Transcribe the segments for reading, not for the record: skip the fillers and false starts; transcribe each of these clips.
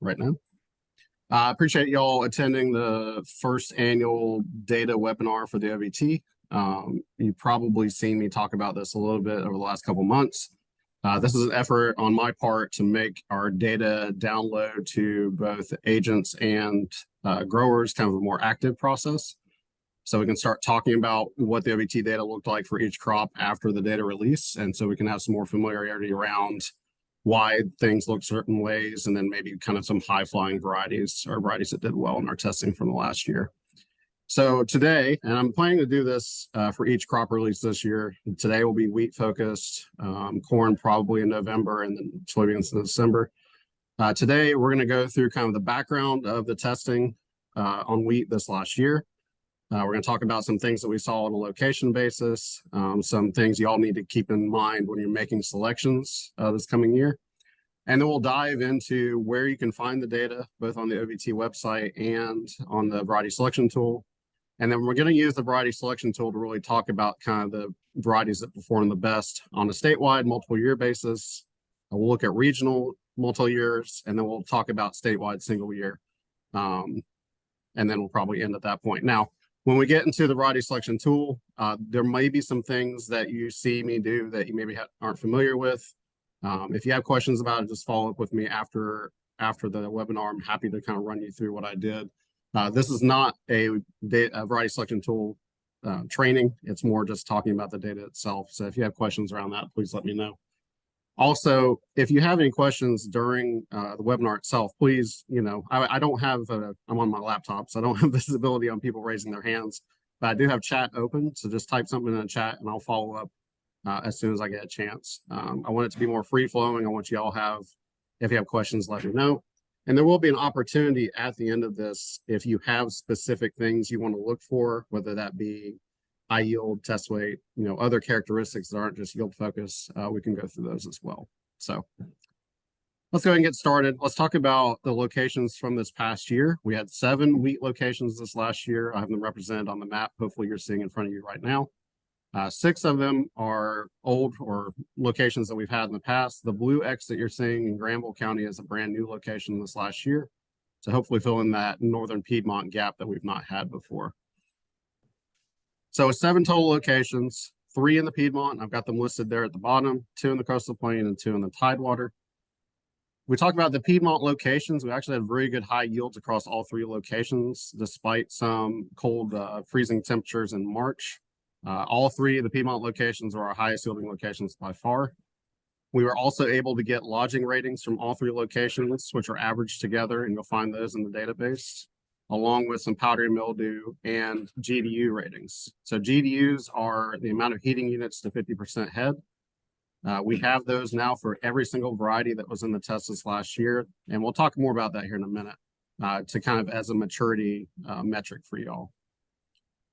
right now. I appreciate y'all attending the first annual data webinar for the OVT. You've probably seen me talk about this a little bit over the last couple months. This is an effort on my part to make our data download to both agents and growers kind of a more active process. So we can start talking about what the OVT data looked like for each crop after the data release. And so we can have some more familiarity around why things look certain ways, and then maybe kind of some high-flying varieties or varieties that did well in our testing from the last year. So today, and I'm planning to do this for each crop release this year. Today will be wheat focused, corn probably in November, and then soybeans in December. Today, we're going to go through kind of the background of the testing on wheat this last year. We're going to talk about some things that we saw on a location basis, some things you all need to keep in mind when you're making selections this coming year. And then we'll dive into where you can find the data, both on the OVT website and on the variety selection tool. And then we're going to use the variety selection tool to really talk about kind of the varieties that perform the best on a statewide multiple year basis. We'll look at regional multi-years, and then we'll talk about statewide single year. And then we'll probably end at that point. Now, when we get into the variety selection tool, there may be some things that you see me do that you maybe aren't familiar with. If you have questions about it, just follow up with me after the webinar. I'm happy to kind of run you through what I did. This is not a variety selection tool training. It's more just talking about the data itself. So if you have questions around that, please let me know. Also, if you have any questions during the webinar itself, please, I don't have, I'm on my laptop, so I don't have visibility on people raising their hands, but I do have chat open. So just type something in the chat and I'll follow up as soon as I get a chance. I want it to be more free flowing. I want you all if you have questions, let me know. And there will be an opportunity at the end of this, if you have specific things you want to look for, whether that be high yield, test weight, other characteristics that aren't just yield focus, we can go through those as well. So let's go ahead and get started. Let's talk about the locations from this past year. We had 7 wheat locations this last year. I have them represented on the map. Hopefully you're seeing in front of you right now. 6 of them are old or locations that we've had in the past. The blue X that you're seeing in Granville County is a brand new location this last year. So hopefully fill in that northern Piedmont gap that we've not had before. So 7 total locations, 3 in the Piedmont. I've got them listed there at the bottom, 2 in the coastal plain and 2 in the Tidewater. We talked about the Piedmont locations. We actually had very good high yields across all 3 locations, despite some cold freezing temperatures in March. All 3 of the Piedmont locations are our highest yielding locations by far. We were also able to get lodging ratings from all 3 locations, which are averaged together, and you'll find those in the database, along with some powdery mildew and GDU ratings. So GDUs are the amount of heating units to 50% head. We have those now for every single variety that was in the test this last year. And we'll talk more about that here in a minute to kind of as a maturity metric for y'all.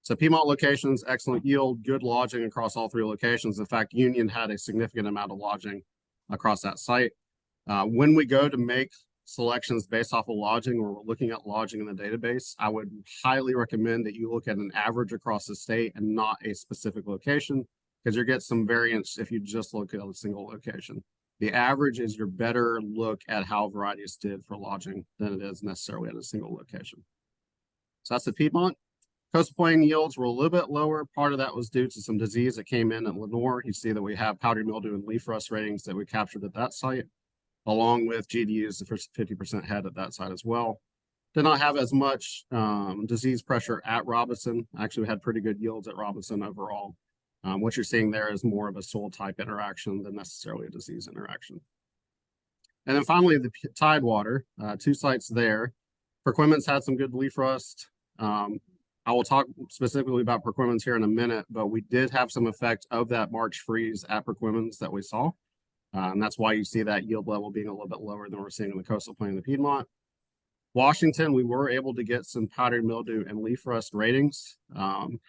So Piedmont locations, excellent yield, good lodging across all 3 locations. In fact, Union had a significant amount of lodging across that site. When we go to make selections based off of lodging, or we're looking at lodging in the database, I would highly recommend that you look at an average across the state and not a specific location, because you get some variance if you just look at a single location. The average is your better look at how varieties did for lodging than it is necessarily at a single location. So that's the Piedmont. Coastal plain yields were a little bit lower. Part of that was due to some disease that came in at Lenore. You see that we have powdery mildew and leaf rust ratings that we captured at that site, along with GDUs, the first 50% head at that site as well. Did not have as much disease pressure at Robinson. Actually, we had pretty good yields at Robinson overall. What you're seeing there is more of a soil type interaction than necessarily a disease interaction. And then finally, the Tidewater, 2 sites there. Perquimans had some good leaf rust. I will talk specifically about Perquimans here in a minute, but we did have some effect of that March freeze at Perquimans that we saw. And that's why you see that yield level being a little bit lower than we're seeing in the coastal plain and the Piedmont. Washington, we were able to get some powdery mildew and leaf rust ratings.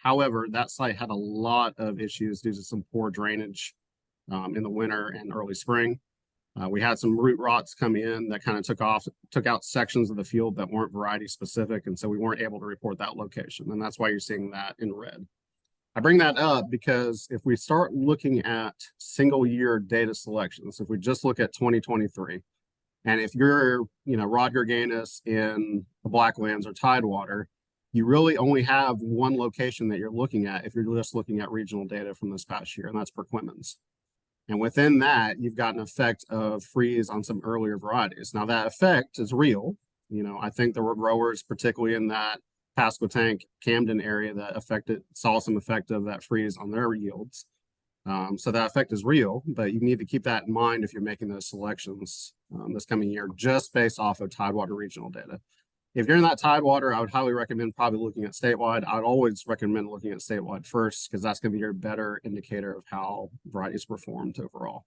However, that site had a lot of issues due to some poor drainage in the winter and early spring. We had some root rots come in that kind of took out sections of the field that weren't variety specific, and so we weren't able to report that location, and that's why you're seeing that in red. I bring that up because if we start looking at single year data selections, if we just look at 2023, And if you're, Rod Gerganis in the Blacklands or Tidewater, you really only have one location that you're looking at if you're just looking at regional data from this past year, and that's Perquimans. And within that, you've got an effect of freeze on some earlier varieties. Now that effect is real. I think there were growers, particularly in that Pasquotank, Camden area, that saw some effect of that freeze on their yields. So that effect is real, but you need to keep that in mind if you're making those selections this coming year, just based off of Tidewater regional data. If you're in that Tidewater, I would highly recommend probably looking at statewide. I'd always recommend looking at statewide first, because that's going to be your better indicator of how varieties performed overall.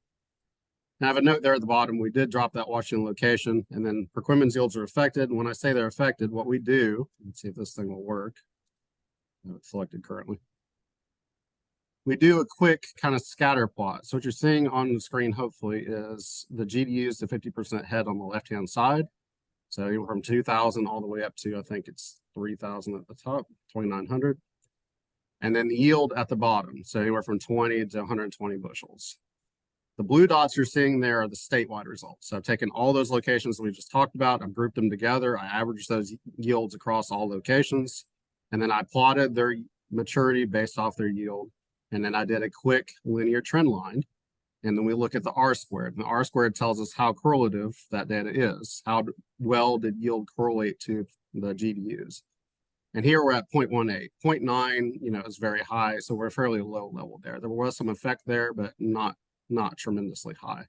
Now, I have a note there at the bottom. We did drop that Washington location, and then Perquimans yields are affected. And when I say they're affected, what we do, let's see if this thing will work. It's selected currently. We do a quick kind of scatter plot. So what you're seeing on the screen, hopefully, is the GDUs to 50% head on the left-hand side. So anywhere from 2,000 all the way up to, I think it's 3,000 at the top, 2,900. And then the yield at the bottom. So anywhere from 20 to 120 bushels. The blue dots you're seeing there are the statewide results. So I've taken all those locations that we just talked about, I've grouped them together, I averaged those yields across all locations, and then I plotted their maturity based off their yield. And then I did a quick linear trend line. And then we look at the R-squared. And the R-squared tells us how correlative that data is. How well did yield correlate to the GDUs? And here we're at 0.18. 0.9, is very high. So we're fairly low level there. There was some effect there, but not tremendously high.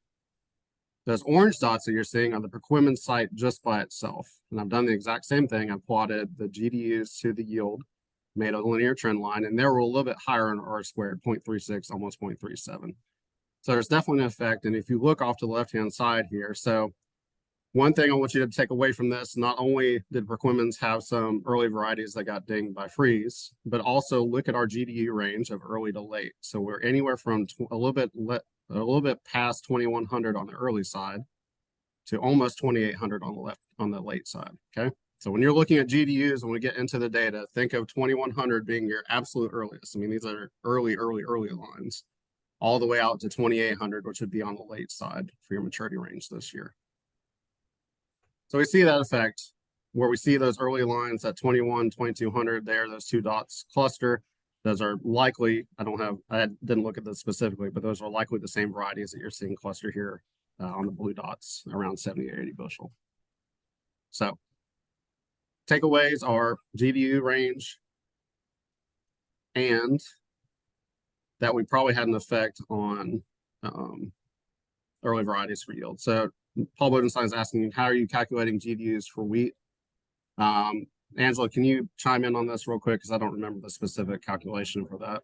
Those orange dots that you're seeing are the Perquimans site just by itself. And I've done the exact same thing. I've plotted the GDUs to the yield, made a linear trend line, and they were a little bit higher on R-squared, 0.36, almost 0.37. So there's definitely an effect. And if you look off to the left-hand side here, so one thing I want you to take away from this, not only did Perquimans have some early varieties that got dinged by freeze, but also look at our GDU range of early to late. So we're anywhere from a little bit past 2,100 on the early side to almost 2,800 on the late side. Okay. So when you're looking at GDUs, when we get into the data, think of 2,100 being your absolute earliest. I mean, these are early lines, all the way out to 2,800, which would be on the late side for your maturity range this year. So we see that effect where we see those early lines at 21, 2,200 there, those two dots cluster. Those are likely, I didn't look at this specifically, but those are likely the same varieties that you're seeing cluster here on the blue dots around 70 or 80 bushel. So takeaways are GDU range, and that we probably had an effect on early varieties for yield. So Paul Bodenstein is asking, how are you calculating GDUs for wheat? Angela, can you chime in on this real quick? Because I don't remember the specific calculation for that.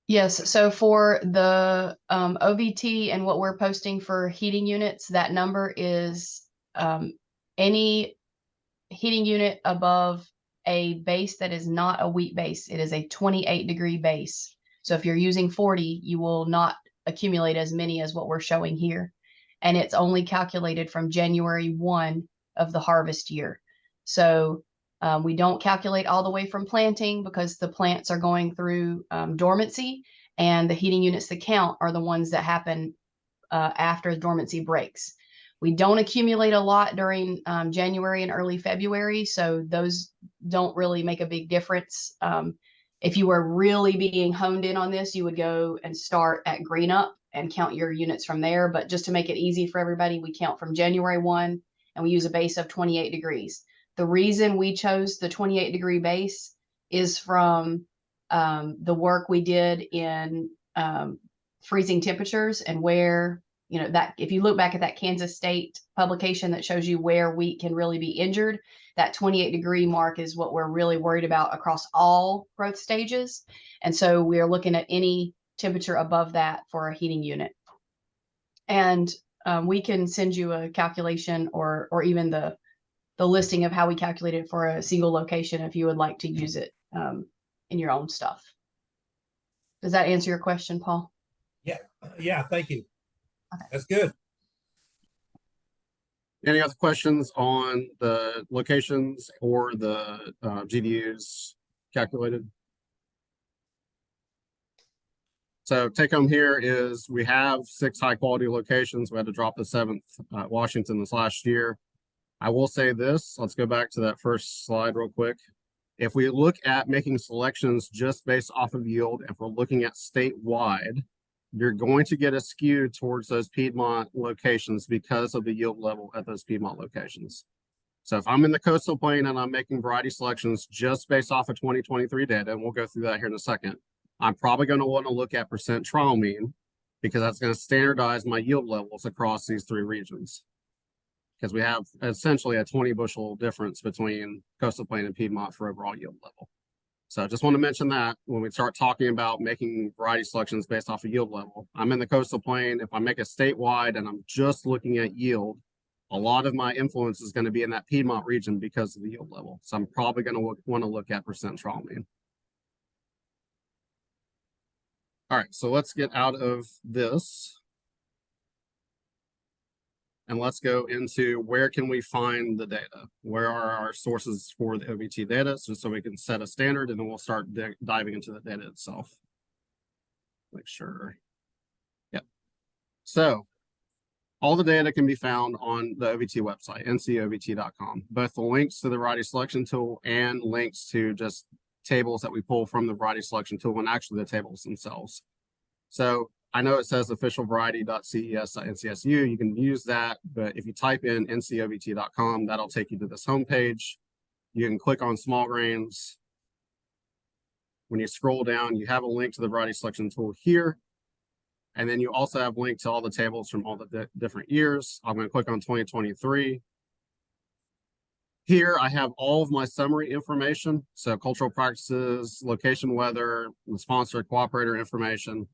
Yes, so for the OVT and what we're posting for heating units, that number is any heating unit above a base that is not a wheat base. It is a 28-degree base. So if you're using 40, you will not accumulate as many as what we're showing here. And it's only calculated from January 1 of the harvest year. So we don't calculate all the way from planting, because the plants are going through dormancy, and the heating units that count are the ones that happen after dormancy breaks. We don't accumulate a lot during January and early February, so those don't really make a big difference. If you were really being honed in on this, you would go and start at green up and count your units from there. But just to make it easy for everybody, we count from January 1, and we use a base of 28 degrees. The reason we chose the 28-degree base is from the work we did in freezing temperatures, and where, that if you look back at that Kansas State publication that shows you where wheat can really be injured, that 28-degree mark is what we're really worried about across all growth stages. And so we are looking at any temperature above that for a heating unit. And we can send you a calculation or even the listing of how we calculate it for a single location if you would like to use it in your own stuff. Does that answer your question, Paul? Yeah, thank you. Okay. That's good. Any other questions on the locations or the GDUs calculated? So take home here is we have 6 high quality locations. We had to drop the 7th, Washington, this last year. I will say this, let's go back to that first slide real quick. If we look at making selections just based off of yield, if we're looking at statewide, you're going to get a skew towards those Piedmont locations because of the yield level at those Piedmont locations. So if I'm in the coastal plain and I'm making variety selections just based off of 2023 data, and we'll go through that here in a second, I'm probably going to want to look at percent trial mean because that's going to standardize my yield levels across these 3 regions. Because we have essentially a 20 bushel difference between coastal plain and Piedmont for overall yield level. So I just want to mention that when we start talking about making variety selections based off of yield level, I'm in the coastal plain. If I make a statewide and I'm just looking at yield, a lot of my influence is going to be in that Piedmont region because of the yield level. So I'm probably going to want to look at percent trial mean. All right, so let's get out of this. And let's go into where can we find the data? Where are our sources for the OVT data? So we can set a standard and then we'll start diving into the data itself. Make sure. Yep. So all the data can be found on the OVT website, ncovt.com. Both the links to the variety selection tool and links to just tables that we pull from the variety selection tool and actually the tables themselves. So I know it says officialvariety.ces.ncsu. You can use that, but if you type in ncovt.com, that'll take you to this homepage. You can click on small grains. When you scroll down, you have a link to the variety selection tool here. And then you also have links to all the tables from all the different years. I'm going to click on 2023. Here I have all of my summary information. So cultural practices, location, weather, the sponsor, cooperator information.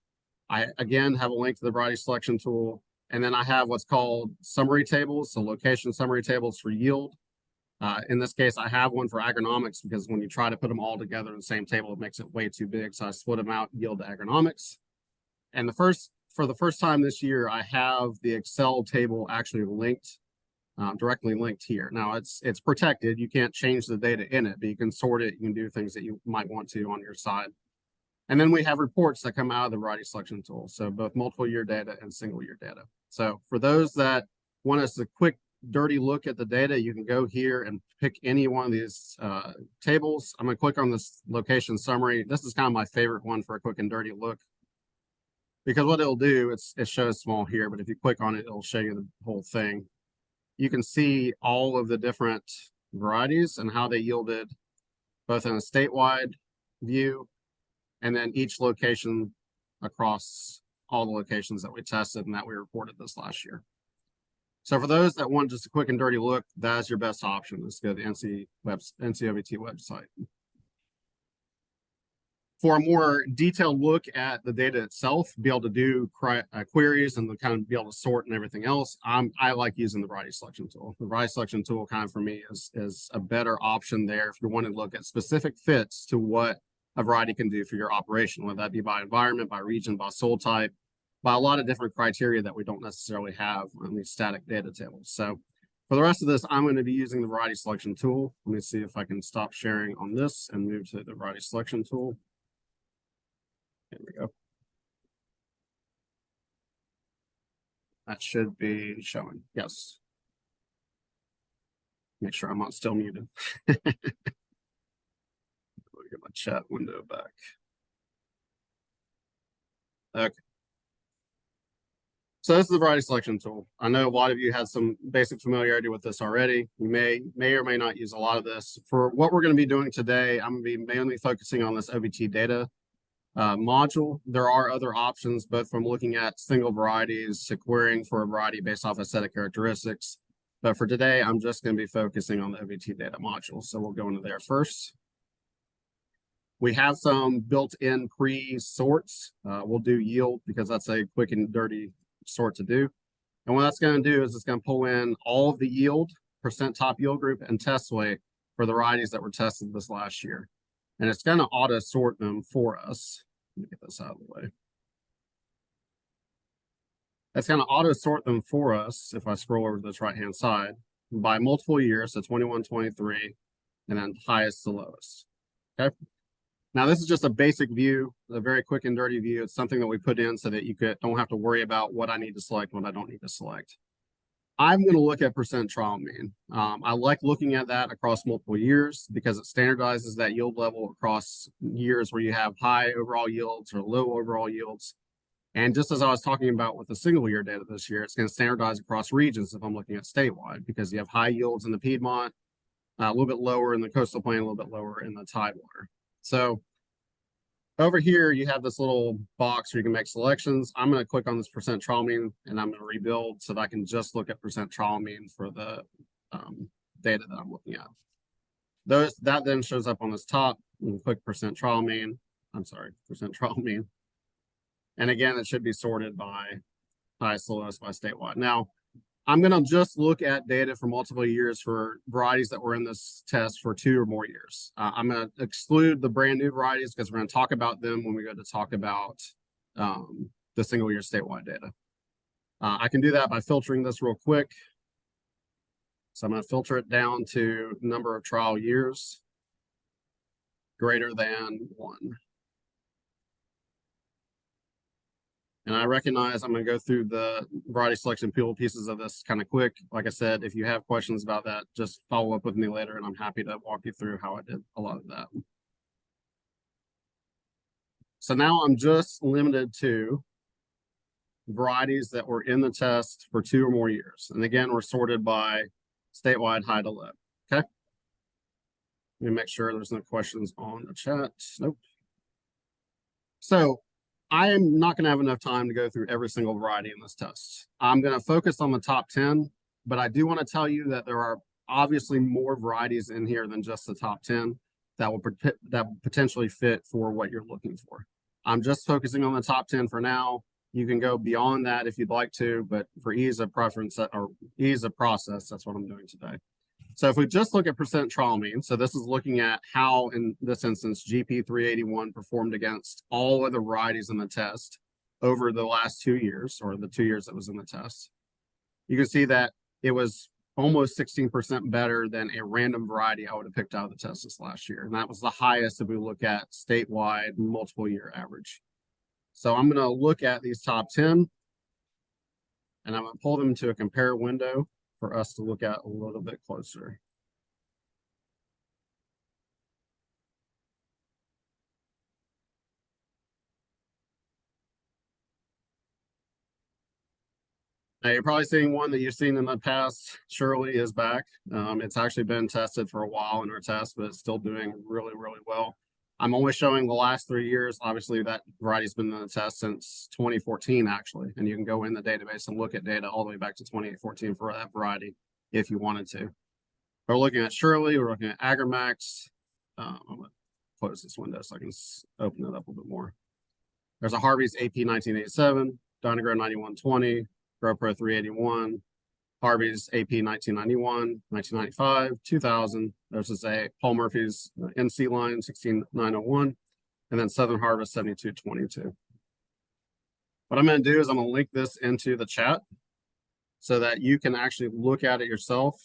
I, again, have a link to the variety selection tool, and then I have what's called summary tables, so location summary tables for yield. In this case, I have one for agronomics because when you try to put them all together in the same table, it makes it way too big, so I split them out, yield to agronomics. And for the first time this year, I have the Excel table actually linked, directly linked here. Now, it's protected. You can't change the data in it, but you can sort it. You can do things that you might want to on your side. And then we have reports that come out of the variety selection tool. So both multiple year data and single year data. So for those that want us a quick, dirty look at the data, you can go here and pick any one of these tables. I'm going to click on this location summary. This is kind of my favorite one for a quick and dirty look. Because what it'll do, it shows small here, but if you click on it, it'll show you the whole thing. You can see all of the different varieties and how they yielded both in a statewide view and then each location across all the locations that we tested and that we reported this last year. So for those that want just a quick and dirty look, that's your best option. Let's go to the NC OVT website. For a more detailed look at the data itself, be able to do queries and kind of be able to sort and everything else, I like using the variety selection tool. The variety selection tool kind of for me is a better option there if you want to look at specific fits to what a variety can do for your operation, whether that be by environment, by region, by soil type, by a lot of different criteria that we don't necessarily have on these static data tables. So for the rest of this, I'm going to be using the variety selection tool. Let me see if I can stop sharing on this and move to the variety selection tool. There we go. That should be showing. Yes. Make sure I'm not still muted. Get my chat window back. Okay. So this is the variety selection tool. I know a lot of you have some basic familiarity with this already. You may or may not use a lot of this. For what we're going to be doing today, I'm going to be mainly focusing on this OVT data module. There are other options, both from looking at single varieties to querying for a variety based off a set of characteristics. But for today, I'm just going to be focusing on the OVT data module. So we'll go into there first. We have some built-in pre-sorts. We'll do yield because that's a quick and dirty sort to do. And what that's going to do is it's going to pull in all of the yield, percent top yield group, and test weight for the varieties that were tested this last year. And it's going to auto sort them for us. Let me get this out of the way. It's going to auto sort them for us if I scroll over to this right-hand side by multiple years, so 21, 23, and then highest to lowest. Okay. Now, this is just a basic view, a very quick and dirty view. It's something that we put in so that you don't have to worry about what I need to select, what I don't need to select. I'm going to look at percent trial mean. I like looking at that across multiple years because it standardizes that yield level across years where you have high overall yields or low overall yields. And just as I was talking about with the single year data this year, it's going to standardize across regions if I'm looking at statewide, because you have high yields in the Piedmont, a little bit lower in the coastal plain, a little bit lower in the Tidewater. So over here, you have this little box where you can make selections. I'm going to click on this percent trial mean, and I'm going to rebuild so that I can just look at percent trial mean for the data that I'm looking at. That then shows up on this top. You can click percent trial mean. Percent trial mean. And again, it should be sorted by highest to lowest by statewide. Now, I'm going to just look at data for multiple years for varieties that were in this test for 2 or more years. I'm going to exclude the brand new varieties because we're going to talk about them when we go to talk about the single year statewide data. I can do that by filtering this real quick. So I'm going to filter it down to number of trial years greater than 1. And I recognize I'm going to go through the variety selection pieces of this kind of quick. Like I said, if you have questions about that, just follow up with me later, and I'm happy to walk you through how I did a lot of that. So now I'm just limited to varieties that were in the test for 2 or more years. And again, we're sorted by statewide high to low. Okay. Let me make sure there's no questions on the chat. Nope. So I am not going to have enough time to go through every single variety in this test. I'm going to focus on the top 10, but I do want to tell you that there are obviously more varieties in here than just the top 10 that will potentially fit for what you're looking for. I'm just focusing on the top 10 for now. You can go beyond that if you'd like to, but for ease of preference or ease of process, that's what I'm doing today. So if we just look at percent trial mean, so this is looking at how, in this instance, GP 381 performed against all of the varieties in the test over the last 2 years, or the 2 years that was in the test. You can see that it was almost 16% better than a random variety I would have picked out of the test this last year. And that was the highest if we look at statewide multiple year average. So I'm going to look at these top 10, and I'm going to pull them to a compare window for us to look at a little bit closer. Now you're probably seeing one that you've seen in the past. Shirley is back. It's actually been tested for a while in our test, but it's still doing really, really well. I'm only showing the last 3 years. Obviously, that variety's been in the test since 2014, actually. And you can go in the database and look at data all the way back to 2014 for that variety if you wanted to. We're looking at Shirley, we're looking at Agramax. I'm going to close this window so I can open it up a little bit more. There's a Harvey's AP 1987, Dynagrow 9120, GrowPro 381, Harvey's AP 1991, 1995, 2000. There's a Paul Murphy's NC line 16901, and then Southern Harvest 7222. What I'm going to do is I'm going to link this into the chat so that you can actually look at it yourself.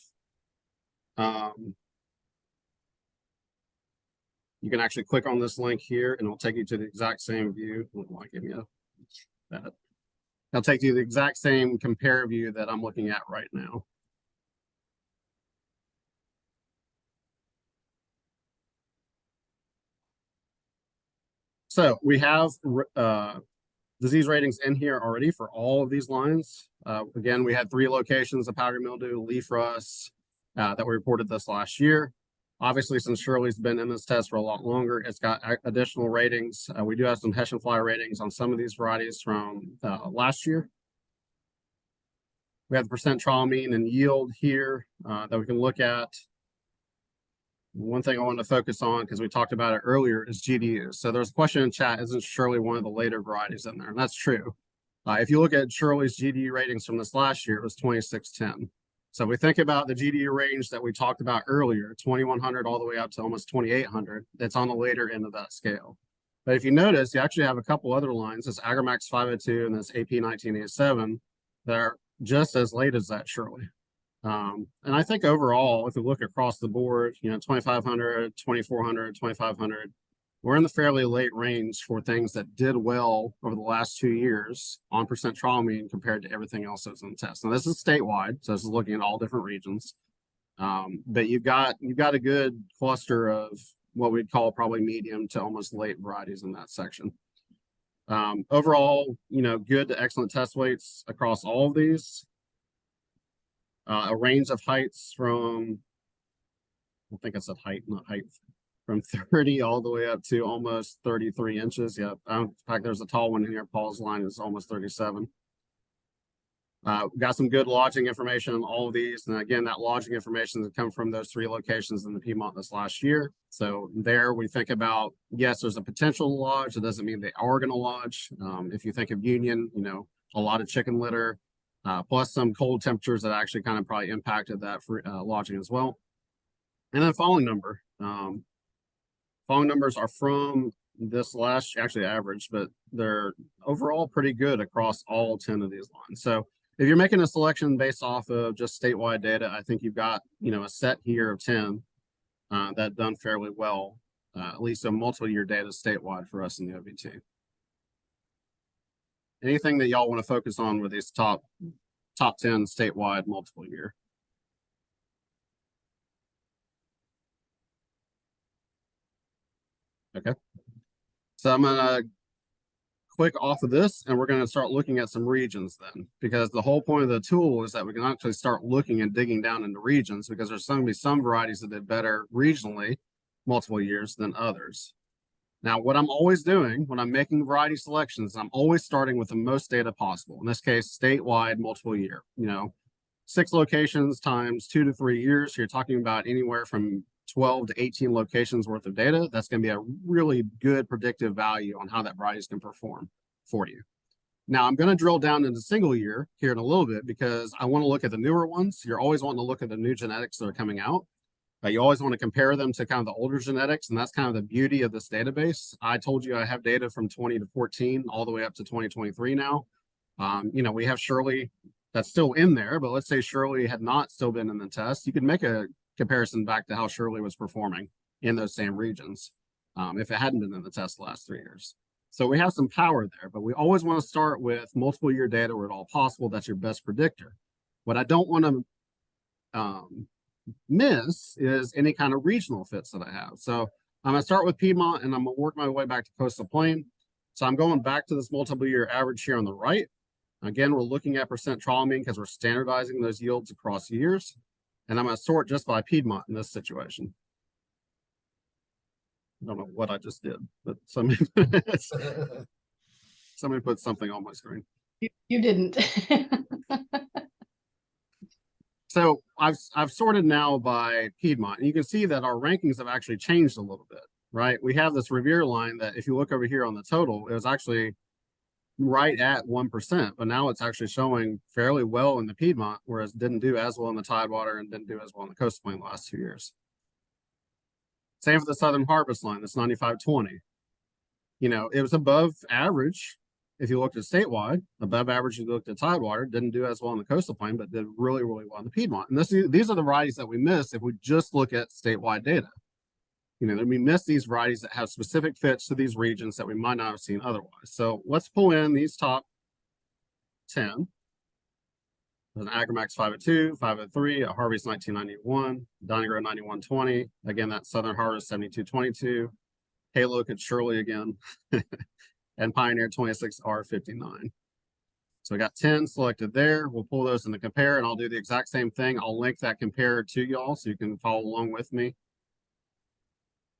You can actually click on this link here and it'll take you to the exact same view. Give me that. It'll take you to the exact same compare view that I'm looking at right now. So we have disease ratings in here already for all of these lines. Again, we had 3 locations of powdery mildew, leaf rust, that we reported this last year. Obviously, since Shirley's been in this test for a lot longer, it's got additional ratings. We do have some Hessian fly ratings on some of these varieties from last year. We have the percent trial mean and yield here that we can look at. One thing I want to focus on, because we talked about it earlier, is GDUs. So there's a question in chat, isn't Shirley one of the later varieties in there? And that's true. If you look at Shirley's GDU ratings from this last year, it was 2610. So we think about the GDU range that we talked about earlier, 2100 all the way up to almost 2800. That's on the later end of that scale. But if you notice, you actually have a couple other lines, this Agramax 502 and this AP 1987, that are just as late as that Shirley. And I think overall, if we look across the board, 2500, 2400, 2500, we're in the fairly late range for things that did well over the last 2 years on percent trial mean compared to everything else that's in the test. Now this is statewide, so this is looking at all different regions. But you've got a good cluster of what we'd call probably medium to almost late varieties in that section. Overall, good to excellent test weights across all of these. A range of heights from, I think I said height, not height, from 30 all the way up to almost 33 inches. Yeah, in fact, there's a tall one in here. Paul's line is almost 37. Got some good lodging information on all of these. And again, that lodging information has come from those 3 locations in the Piedmont this last year. So there we think about, yes, there's a potential to lodge. It doesn't mean they are going to lodge. If you think of Union, a lot of chicken litter, plus some cold temperatures that actually kind of probably impacted that for lodging as well. And then falling number. Falling numbers are from this last, actually average, but they're overall pretty good across all 10 of these lines. So if you're making a selection based off of just statewide data, I think you've got, a set here of 10 that done fairly well, at least a multiple year data statewide for us in the OVT. Anything that y'all want to focus on with these top 10 statewide multiple year? Okay. So I'm gonna click off of this and we're going to start looking at some regions then, because the whole point of the tool is that we can actually start looking and digging down into regions, because there's going to be some varieties that did better regionally multiple years than others. Now, what I'm always doing when I'm making variety selections, I'm always starting with the most data possible. In this case, statewide multiple year, 6 locations times 2 to 3 years. So you're talking about anywhere from 12 to 18 locations worth of data. That's going to be a really good predictive value on how that varieties can perform for you. Now I'm going to drill down into single year here in a little bit, because I want to look at the newer ones. You're always wanting to look at the new genetics that are coming out. You always want to compare them to kind of the older genetics, and that's kind of the beauty of this database. I told you I have data from 20 to 14 all the way up to 2023 now. We have Shirley that's still in there, but let's say Shirley had not still been in the test. You could make a comparison back to how Shirley was performing in those same regions if it hadn't been in the test the last 3 years. So we have some power there, but we always want to start with multiple year data where at all possible. That's your best predictor. What I don't want to miss is any kind of regional fits that I have. So I'm going to start with Piedmont and I'm going to work my way back to Coastal Plain. So I'm going back to this multiple year average here on the right. Again, we're looking at percent trial mean because we're standardizing those yields across years. And I'm going to sort just by Piedmont in this situation. I don't know what I just did, but somebody put something on my screen. You didn't. So I've sorted now by Piedmont, and you can see that our rankings have actually changed a little bit, right? We have this Revere line that if you look over here on the total, it was actually right at 1%, but now it's actually showing fairly well in the Piedmont, whereas it didn't do as well in the Tidewater and didn't do as well in the Coastal Plain the last 2 years. Same for the Southern Harvest line, that's 95.20. It was above average if you looked at statewide, above average if you looked at Tidewater, didn't do as well in the Coastal Plain, but did really, really well in the Piedmont. And these are the varieties that we miss if we just look at statewide data. We miss these varieties that have specific fits to these regions that we might not have seen otherwise. So let's pull in these top 10. There's an Agramax 502, 503, a Harvey's 1991, Donegal 9120. Again, that Southern Harvest 7222, Halo could Shirley again, and Pioneer 26R59. So we got 10 selected there. We'll pull those in the compare, and I'll do the exact same thing. I'll link that compare to y'all so you can follow along with me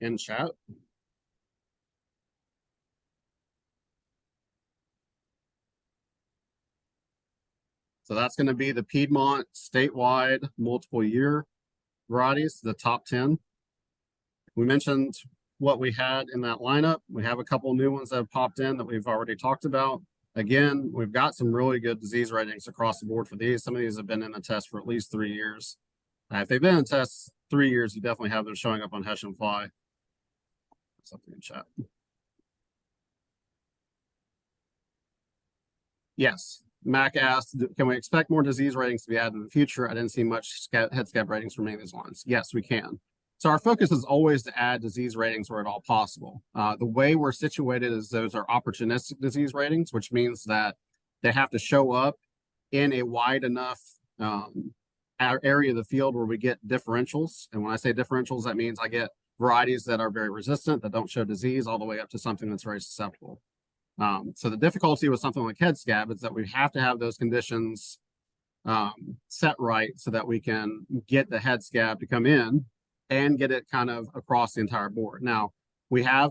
in chat. So that's going to be the Piedmont statewide multiple year varieties, the top 10. We mentioned what we had in that lineup. We have a couple new ones that have popped in that we've already talked about. Again, we've got some really good disease ratings across the board for these. Some of these have been in the test for at least 3 years. If they've been in the test 3 years, you definitely have them showing up on Hessian Fly. Something in chat. Yes, Mac asked, can we expect more disease ratings to be added in the future? I didn't see much head scab ratings from any of these lines. Yes, we can. So our focus is always to add disease ratings where at all possible. The way we're situated is those are opportunistic disease ratings, which means that they have to show up in a wide enough area of the field where we get differentials. And when I say differentials, that means I get varieties that are very resistant, that don't show disease, all the way up to something that's very susceptible. So the difficulty with something like head scab is that we have to have those conditions set right so that we can get the head scab to come in and get it kind of across the entire board. Now, we have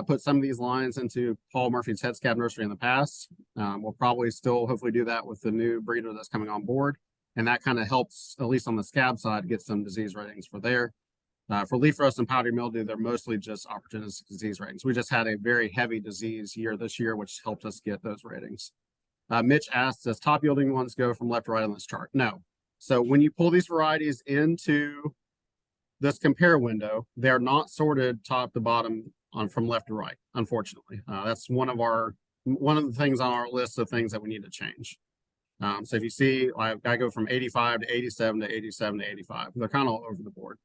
put some of these lines into Paul Murphy's head scab nursery in the past. We'll probably still hopefully do that with the new breeder that's coming on board. And that kind of helps, at least on the scab side, get some disease ratings for there. For leaf rust and powdery mildew, they're mostly just opportunistic disease ratings. We just had a very heavy disease year this year, which helped us get those ratings. Mitch asked, does top yielding ones go from left to right on this chart? No. So when you pull these varieties into this compare window, they're not sorted top to bottom from left to right, unfortunately. That's one of the things on our list of things that we need to change. So if you see, I go from 85 to 87 to 87 to 85. They're kind of all over the board.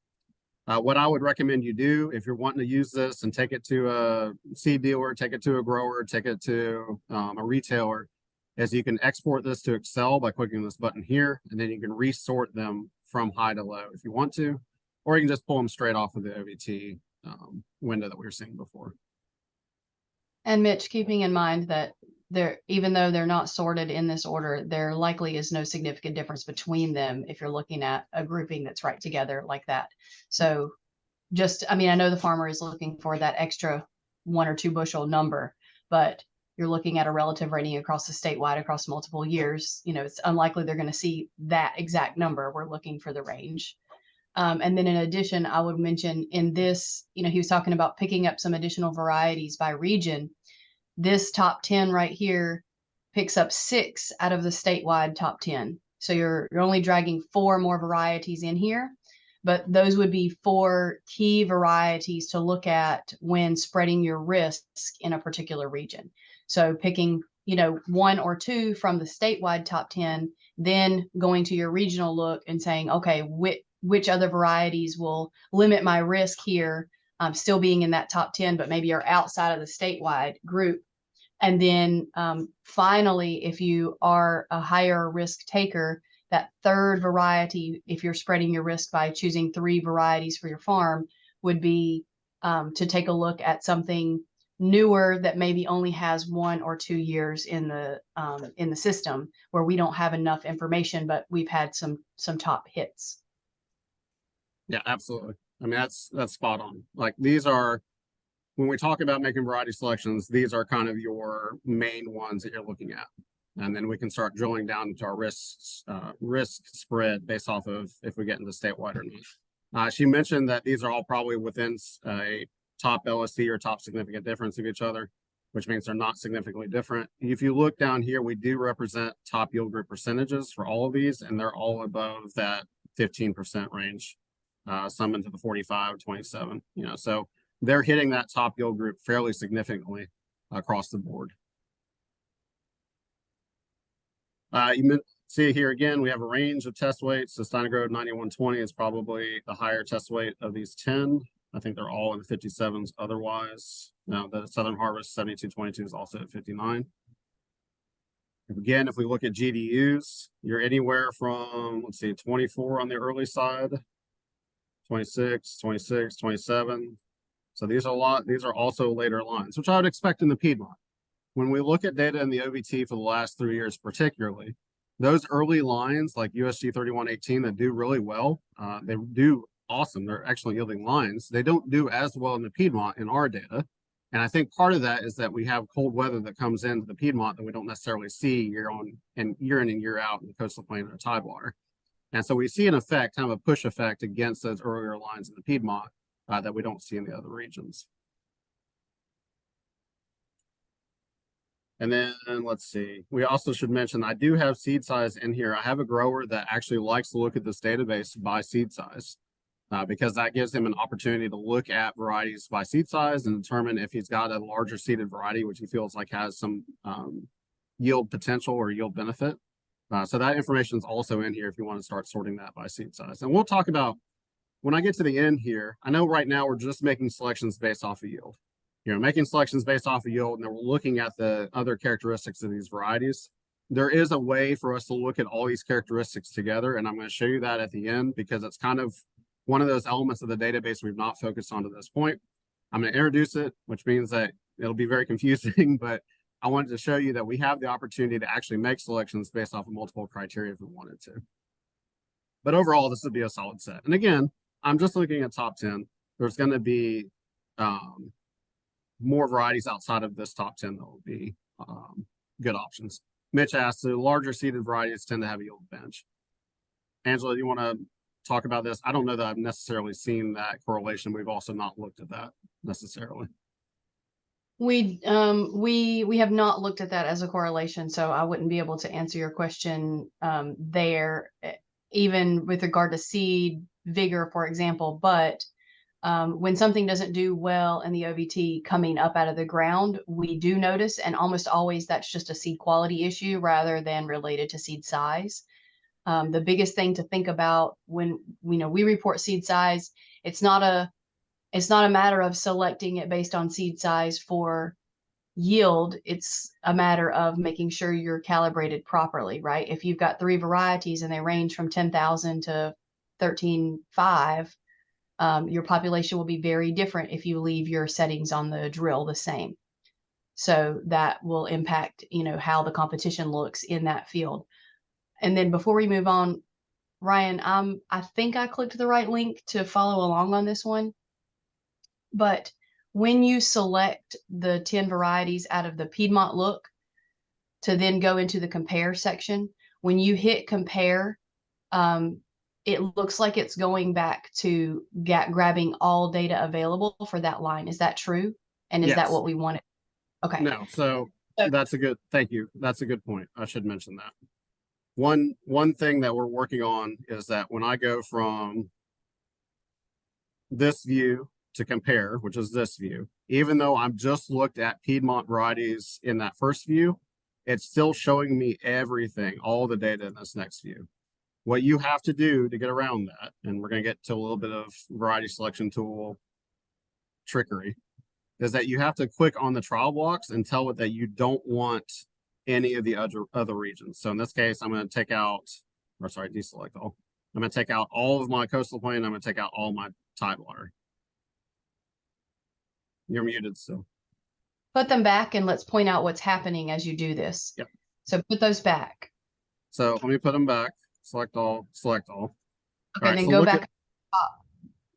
What I would recommend you do if you're wanting to use this and take it to a seed dealer, take it to a grower, take it to a retailer, is you can export this to Excel by clicking this button here, and then you can resort them from high to low if you want to, or you can just pull them straight off of the OVT window that we were seeing before. And Mitch, keeping in mind that even though they're not sorted in this order, there likely is no significant difference between them if you're looking at a grouping that's right together like that. So I know the farmer is looking for that extra 1 or 2 bushel number, but you're looking at a relative rating across the statewide across multiple years. It's unlikely they're going to see that exact number. We're looking for the range. And then in addition, I would mention in this, he was talking about picking up some additional varieties by region. This top 10 right here picks up 6 out of the statewide top 10. So you're only dragging 4 more varieties in here, but those would be 4 key varieties to look at when spreading your risk in a particular region. So picking, 1 or 2 from the statewide top 10, then going to your regional look and saying, okay, which other varieties will limit my risk here, still being in that top 10, but maybe are outside of the statewide group. And then finally, if you are a higher risk taker, that third variety, if you're spreading your risk by choosing 3 varieties for your farm, would be to take a look at something newer that maybe only has 1 or 2 years in the system, where we don't have enough information, but we've had some top hits. Yeah, absolutely. I mean, that's spot on. Like, these are, when we talk about making variety selections, these are kind of your main ones that you're looking at. And then we can start drilling down into our risk spread based off of if we get into statewide or not. She mentioned that these are all probably within a top LSD or top significant difference of each other, which means they're not significantly different. If you look down here, we do represent top yield group percentages for all of these, and they're all above that 15% range. Some into the 45, 27, so they're hitting that top yield group fairly significantly across the board. You see here again, we have a range of test weights. So Steingrove 9120 is probably the higher test weight of these 10. I think they're all in the 57s otherwise. Now the Southern Harvest 7222 is also at 59. Again, if we look at GDUs, you're anywhere from, 24 on the early side, 26, 26, 27. So these are also later lines, which I would expect in the Piedmont. When we look at data in the OVT for the last 3 years, particularly, those early lines like USG 3118 that do really well, they do awesome. They're excellent yielding lines. They don't do as well in the Piedmont in our data. And I think part of that is that we have cold weather that comes into the Piedmont that we don't necessarily see year in and year out in the coastal plain or Tidewater. And so we see an effect, kind of a push effect against those earlier lines in the Piedmont that we don't see in the other regions. And then let's see, we also should mention, I do have seed size in here. I have a grower that actually likes to look at this database by seed size because that gives him an opportunity to look at varieties by seed size and determine if he's got a larger seeded variety, which he feels like has some yield potential or yield benefit. So that information is also in here if you want to start sorting that by seed size. And we'll talk about when I get to the end here, I know right now we're just making selections based off of yield. Making selections based off of yield, and then we're looking at the other characteristics of these varieties. There is a way for us to look at all these characteristics together, and I'm going to show you that at the end because it's kind of one of those elements of the database we've not focused on to this point. I'm going to introduce it, which means that it'll be very confusing, but I wanted to show you that we have the opportunity to actually make selections based off of multiple criteria if we wanted to. But overall, this would be a solid set. And again, I'm just looking at top 10. There's going to be more varieties outside of this top 10 that will be good options. Mitch asked, the larger seeded varieties tend to have a yield advantage. Angela, do you want to talk about this? I don't know that I've necessarily seen that correlation. We've also not looked at that necessarily. We have not looked at that as a correlation, so I wouldn't be able to answer your question there, even with regard to seed vigor, for example. But when something doesn't do well in the OVT coming up out of the ground, we do notice, and almost always that's just a seed quality issue rather than related to seed size. The biggest thing to think about when we report seed size, it's not a matter of selecting it based on seed size for yield. It's a matter of making sure you're calibrated properly, right? If you've got 3 varieties and they range from 10,000 to 13,500, your population will be very different if you leave your settings on the drill the same. So that will impact, how the competition looks in that field. And then before we move on, Ryan, I think I clicked the right link to follow along on this one. But when you select the 10 varieties out of the Piedmont look to then go into the compare section, when you hit compare, it looks like it's going back to grabbing all data available for that line. Is that true? And is that what we wanted? Okay. No, so that's a good, thank you. That's a good point. I should mention that. One thing that we're working on is that when I go from this view to compare, which is this view, even though I'm just looked at Piedmont varieties in that first view, it's still showing me everything, all the data in this next view. What you have to do to get around that, and we're going to get to a little bit of variety selection tool trickery, is that you have to click on the trial blocks and tell it that you don't want any of the other regions. So in this case, I'm going to take out, or sorry, deselect all. I'm going to take out all of my coastal plain. I'm going to take out all my tidewater. You're muted still. Put them back and let's point out what's happening as you do this. Yep. So put those back. So let me put them back. Select all, select all. Okay, then go back.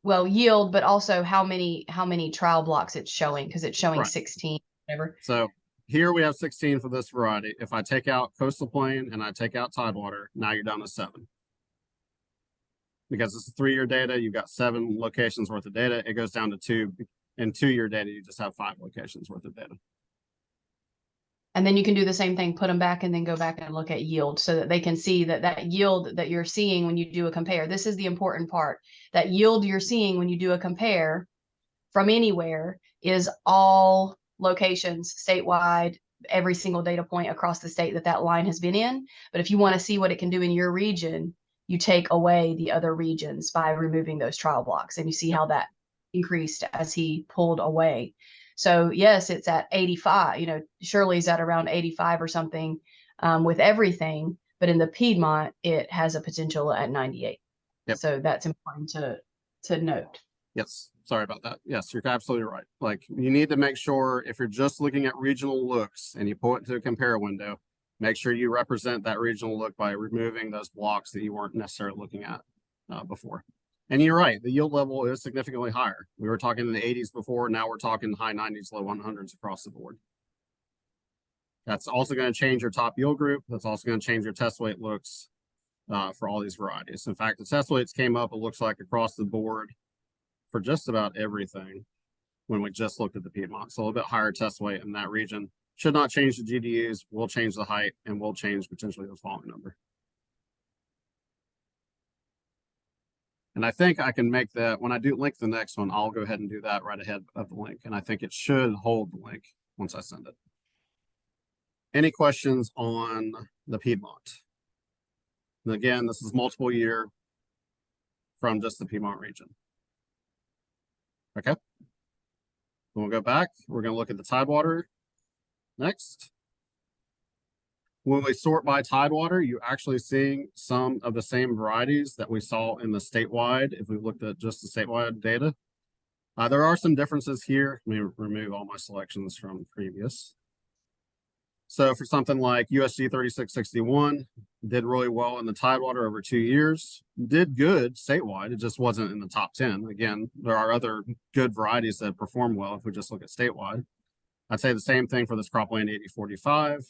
Well, yield, but also how many trial blocks it's showing, because it's showing 16, whatever. So here we have 16 for this variety. If I take out coastal plain and I take out tidewater, now you're down to 7. Because it's a 3-year data, you've got 7 locations worth of data. It goes down to 2. In 2-year data, you just have 5 locations worth of data. And then you can do the same thing, put them back and then go back and look at yield so that they can see that yield that you're seeing when you do a compare. This is the important part. That yield you're seeing when you do a compare from anywhere is all locations statewide, every single data point across the state that line has been in. But if you want to see what it can do in your region, you take away the other regions by removing those trial blocks, and you see how that increased as he pulled away. So yes, it's at 85, Shirley's at around 85 or something with everything, but in the Piedmont, it has a potential at 98. Yep. So that's important to note. Yes, sorry about that. Yes, you're absolutely right. Like, you need to make sure if you're just looking at regional looks and you pull it to a compare window, make sure you represent that regional look by removing those blocks that you weren't necessarily looking at before. And you're right, the yield level is significantly higher. We were talking in the 80s before, now we're talking high 90s, low 100s across the board. That's also going to change your top yield group. That's also going to change your test weight looks for all these varieties. In fact, the test weights came up, it looks like, across the board for just about everything when we just looked at the Piedmont. So a little bit higher test weight in that region. Should not change the GDUs, will change the height, and will change potentially the falling number. And I think I can make that, when I do link the next one, I'll go ahead and do that right ahead of the link. And I think it should hold the link once I send it. Any questions on the Piedmont? And again, this is multiple year from just the Piedmont region. Okay. We'll go back. We're going to look at the Tidewater next. When we sort by Tidewater, you're actually seeing some of the same varieties that we saw in the statewide. If we looked at just the statewide data, there are some differences here. Let me remove all my selections from previous. So for something like USG 3661, did really well in the Tidewater over 2 years, did good statewide. It just wasn't in the top 10. Again, there are other good varieties that perform well if we just look at statewide. I'd say the same thing for this cropland 8045.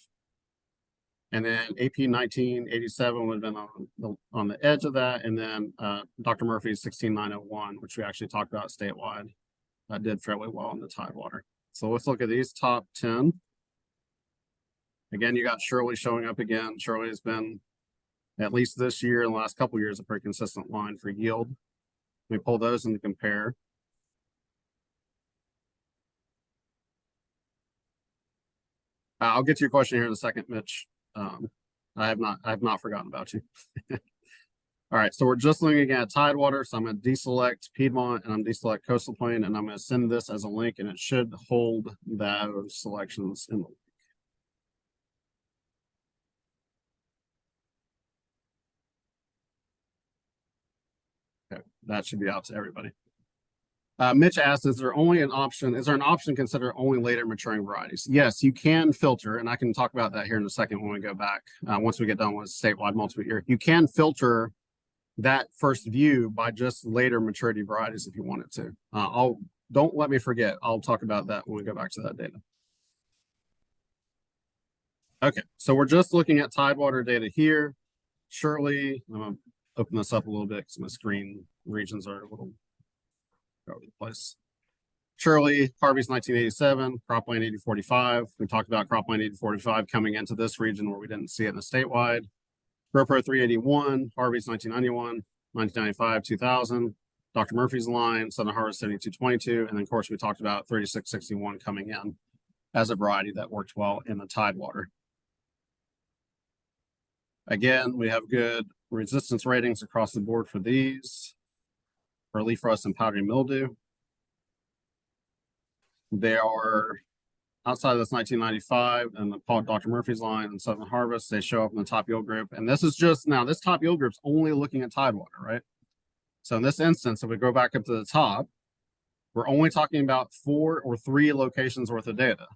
And then AP 1987 would have been on the edge of that. And then Dr. Murphy's 16901, which we actually talked about statewide, did fairly well in the Tidewater. So let's look at these top 10. Again, you got Shirley showing up again. Shirley has been, at least this year and the last couple of years, a pretty consistent line for yield. We pull those in to compare. I'll get to your question here in a second, Mitch. I have not forgotten about you. All right, so we're just looking at Tidewater. So I'm going to deselect Piedmont and I'm deselect Coastal Plain, and I'm going to send this as a link, and it should hold those selections in the link. Okay, that should be out to everybody. Mitch asked, is there an option to consider only later maturing varieties? Yes, you can filter, and I can talk about that here in a second when we go back. Once we get done with statewide multiple year, you can filter that first view by just later maturity varieties if you wanted to. Don't let me forget. I'll talk about that when we go back to that data. Okay, so we're just looking at Tidewater data here. Shirley, I'm gonna open this up a little bit because my screen regions are a little all over the place. Shirley, Harvey's 1987, Cropland 8045. We talked about Cropland 8045 coming into this region where we didn't see it in the statewide. GoPro 381, Harvey's 1991, 1995, 2000, Dr. Murphy's line, Southern Harvest 7222, and then of course we talked about 3661 coming in as a variety that worked well in the Tidewater. Again, we have good resistance ratings across the board for these, for leaf rust and powdery mildew. They are outside of this 1995 and the Dr. Murphy's line and Southern Harvest. They show up in the top yield group. And this is just now, this top yield group's only looking at Tidewater, right? So in this instance, if we go back up to the top, we're only talking about 4 or 3 locations worth of data.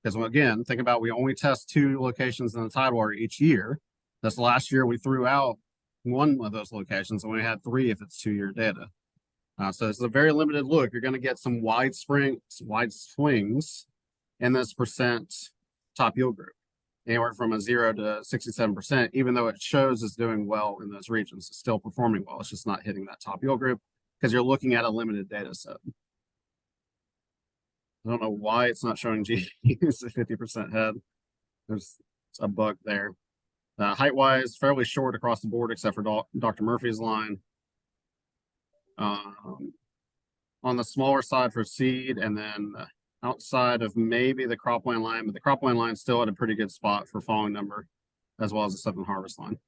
Because again, think about, we only test 2 locations in the Tidewater each year. This last year, we threw out 1 of those locations and we had 3 if it's 2-year data. So it's a very limited look. You're going to get some wide swings in this percent top yield group, anywhere from a 0 to 67%, even though it shows it's doing well in those regions. It's still performing well. It's just not hitting that top yield group because you're looking at a limited data set. I don't know why it's not showing GDUs at 50% head. There's a bug there. Height-wise, fairly short across the board except for Dr. Murphy's line. On the smaller side for seed, and then outside of maybe the cropland line, but the cropland line still at a pretty good spot for falling number, as well as the Southern Harvest line.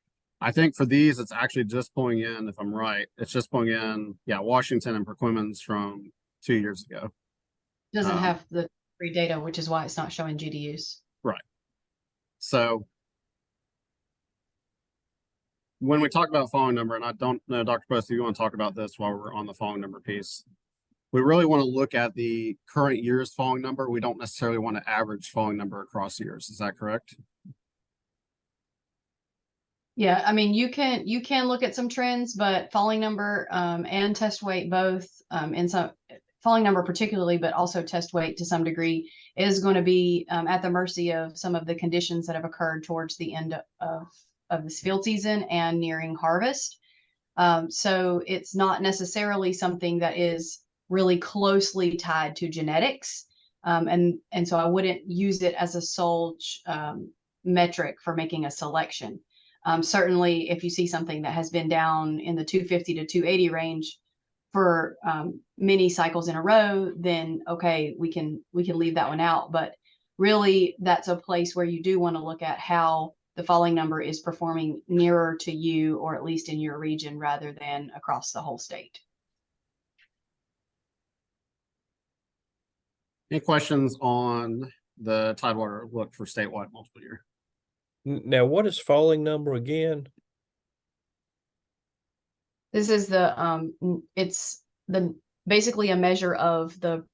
I think for these, it's actually just pulling in, if I'm right, it's just pulling in, yeah, Washington and Perquimans from 2 years ago. Doesn't have the free data, which is why it's not showing GDUs. Right. So when we talk about falling number, and I don't know, Dr. Post, if you want to talk about this while we're on the falling number piece, we really want to look at the current year's falling number. We don't necessarily want to average falling number across years. Is that correct? Yeah, I mean, you can look at some trends, but falling number and test weight both, in some falling number particularly, but also test weight to some degree is going to be at the mercy of some of the conditions that have occurred towards the end of this field season and nearing harvest. So it's not necessarily something that is really closely tied to genetics. And so I wouldn't use it as a sole metric for making a selection. Certainly, if you see something that has been down in the 250 to 280 range for many cycles in a row, then okay, we can leave that one out. But really, that's a place where you do want to look at how the falling number is performing nearer to you, or at least in your region, rather than across the whole state. Any questions on the Tidewater look for statewide multiple year? Now, what is falling number again? This is it's basically a measure of the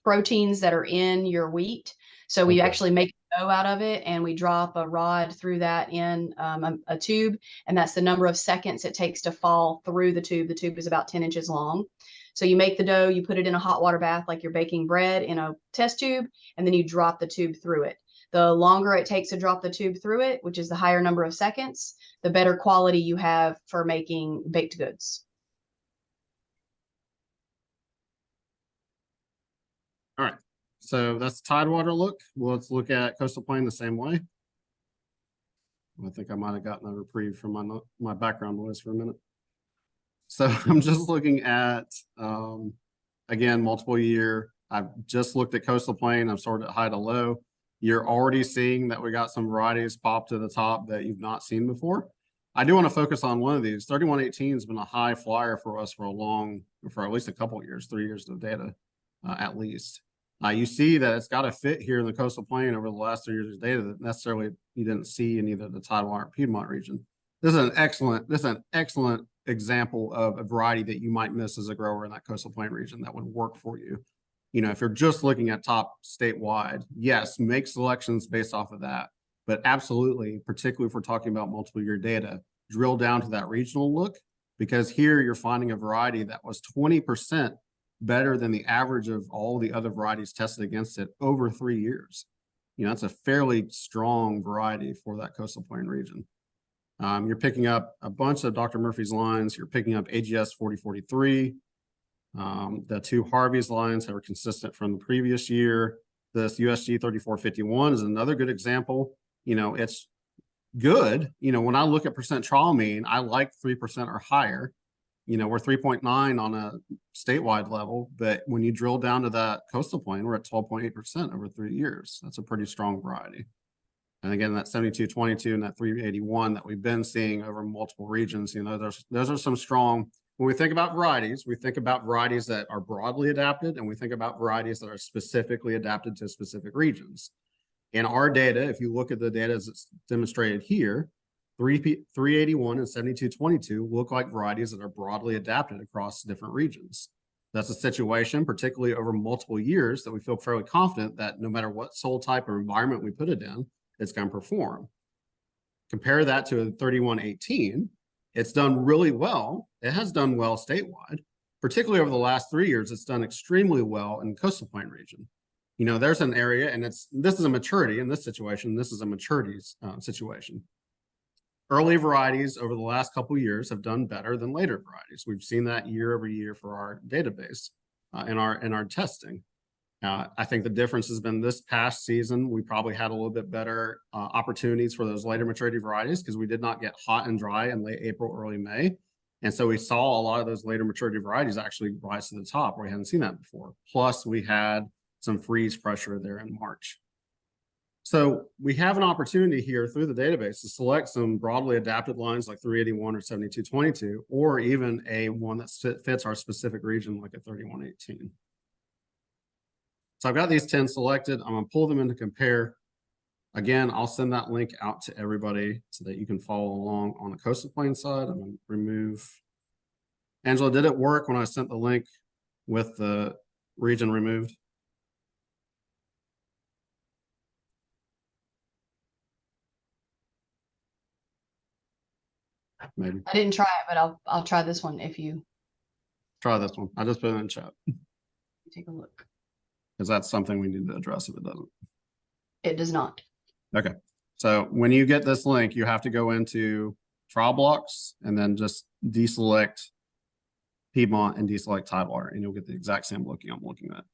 proteins that are in your wheat. So we Okay. actually make dough out of it, and we drop a rod through that in a tube, and that's the number of seconds it takes to fall through the tube. The tube is about 10 inches long. So you make the dough, you put it in a hot water bath like you're baking bread in a test tube, and then you drop the tube through it. The longer it takes to drop the tube through it, which is the higher number of seconds, the better quality you have for making baked goods. All right, so that's Tidewater look. Well, let's look at Coastal Plain the same way. I think I might have gotten a reprieve from my background noise for a minute. So I'm just looking at, again, multiple year. I've just looked at Coastal Plain. I've sorted high to low. You're already seeing that we got some varieties pop to the top that you've not seen before. I do want to focus on one of these. 3118 has been a high flyer for us for at least a couple of years, 3 years of data, at least. You see that it's got a fit here in the Coastal Plain over the last 3 years of data that necessarily you didn't see in either the Tidewater or Piedmont region. This is an excellent example of a variety that you might miss as a grower in that Coastal Plain region that would work for you. You know, if you're just looking at top statewide, yes, make selections based off of that. But absolutely, particularly if we're talking about multiple year data, drill down to that regional look, because here you're finding a variety that was 20% better than the average of all the other varieties tested against it over 3 years. You know, that's a fairly strong variety for that Coastal Plain region. You're picking up a bunch of Dr. Murphy's lines. You're picking up AGS 4043. The two Harvey's lines that were consistent from the previous year. This USG 3451 is another good example. You know, it's good. You know, when I look at percent trial mean, I like 3% or higher. You know, we're 3.9 on a statewide level, but when you drill down to that Coastal Plain, we're at 12.8% over 3 years. That's a pretty strong variety. And again, that 7222 and that 381 that we've been seeing over multiple regions, you know, those are some strong. When we think about varieties, we think about varieties that are broadly adapted, and we think about varieties that are specifically adapted to specific regions. In our data, if you look at the data as it's demonstrated here, 381 and 7222 look like varieties that are broadly adapted across different regions. That's a situation, particularly over multiple years, that we feel fairly confident that no matter what soil type or environment we put it in, it's going to perform. Compare that to a 3118. It's done really well. It has done well statewide, particularly over the last 3 years. It's done extremely well in the Coastal Plain region. You know, there's an area, and this is a maturity in this situation. This is a maturity situation. Early varieties over the last couple of years have done better than later varieties. We've seen that year over year for our database in our testing. I think the difference has been this past season, we probably had a little bit better opportunities for those later maturity varieties because we did not get hot and dry in late April, early May. And so we saw a lot of those later maturity varieties actually rise to the top where we hadn't seen that before. Plus we had some freeze pressure there in March. So we have an opportunity here through the database to select some broadly adapted lines like 381 or 7222, or even a one that fits our specific region like a 3118. So I've got these 10 selected. I'm gonna pull them in to compare. Again, I'll send that link out to everybody so that you can follow along on the Coastal Plain side. I'm gonna remove. Angela, did it work when I sent the link with the region removed? Maybe. I didn't try it, but I'll try this one if you Try this one. I just put it in chat take a look. because that's something we need to address if it doesn't. It does not. Okay. So when you get this link, you have to go into trial blocks and then just deselect Piedmont and deselect Tidewater, and you'll get the exact same looking I'm looking at.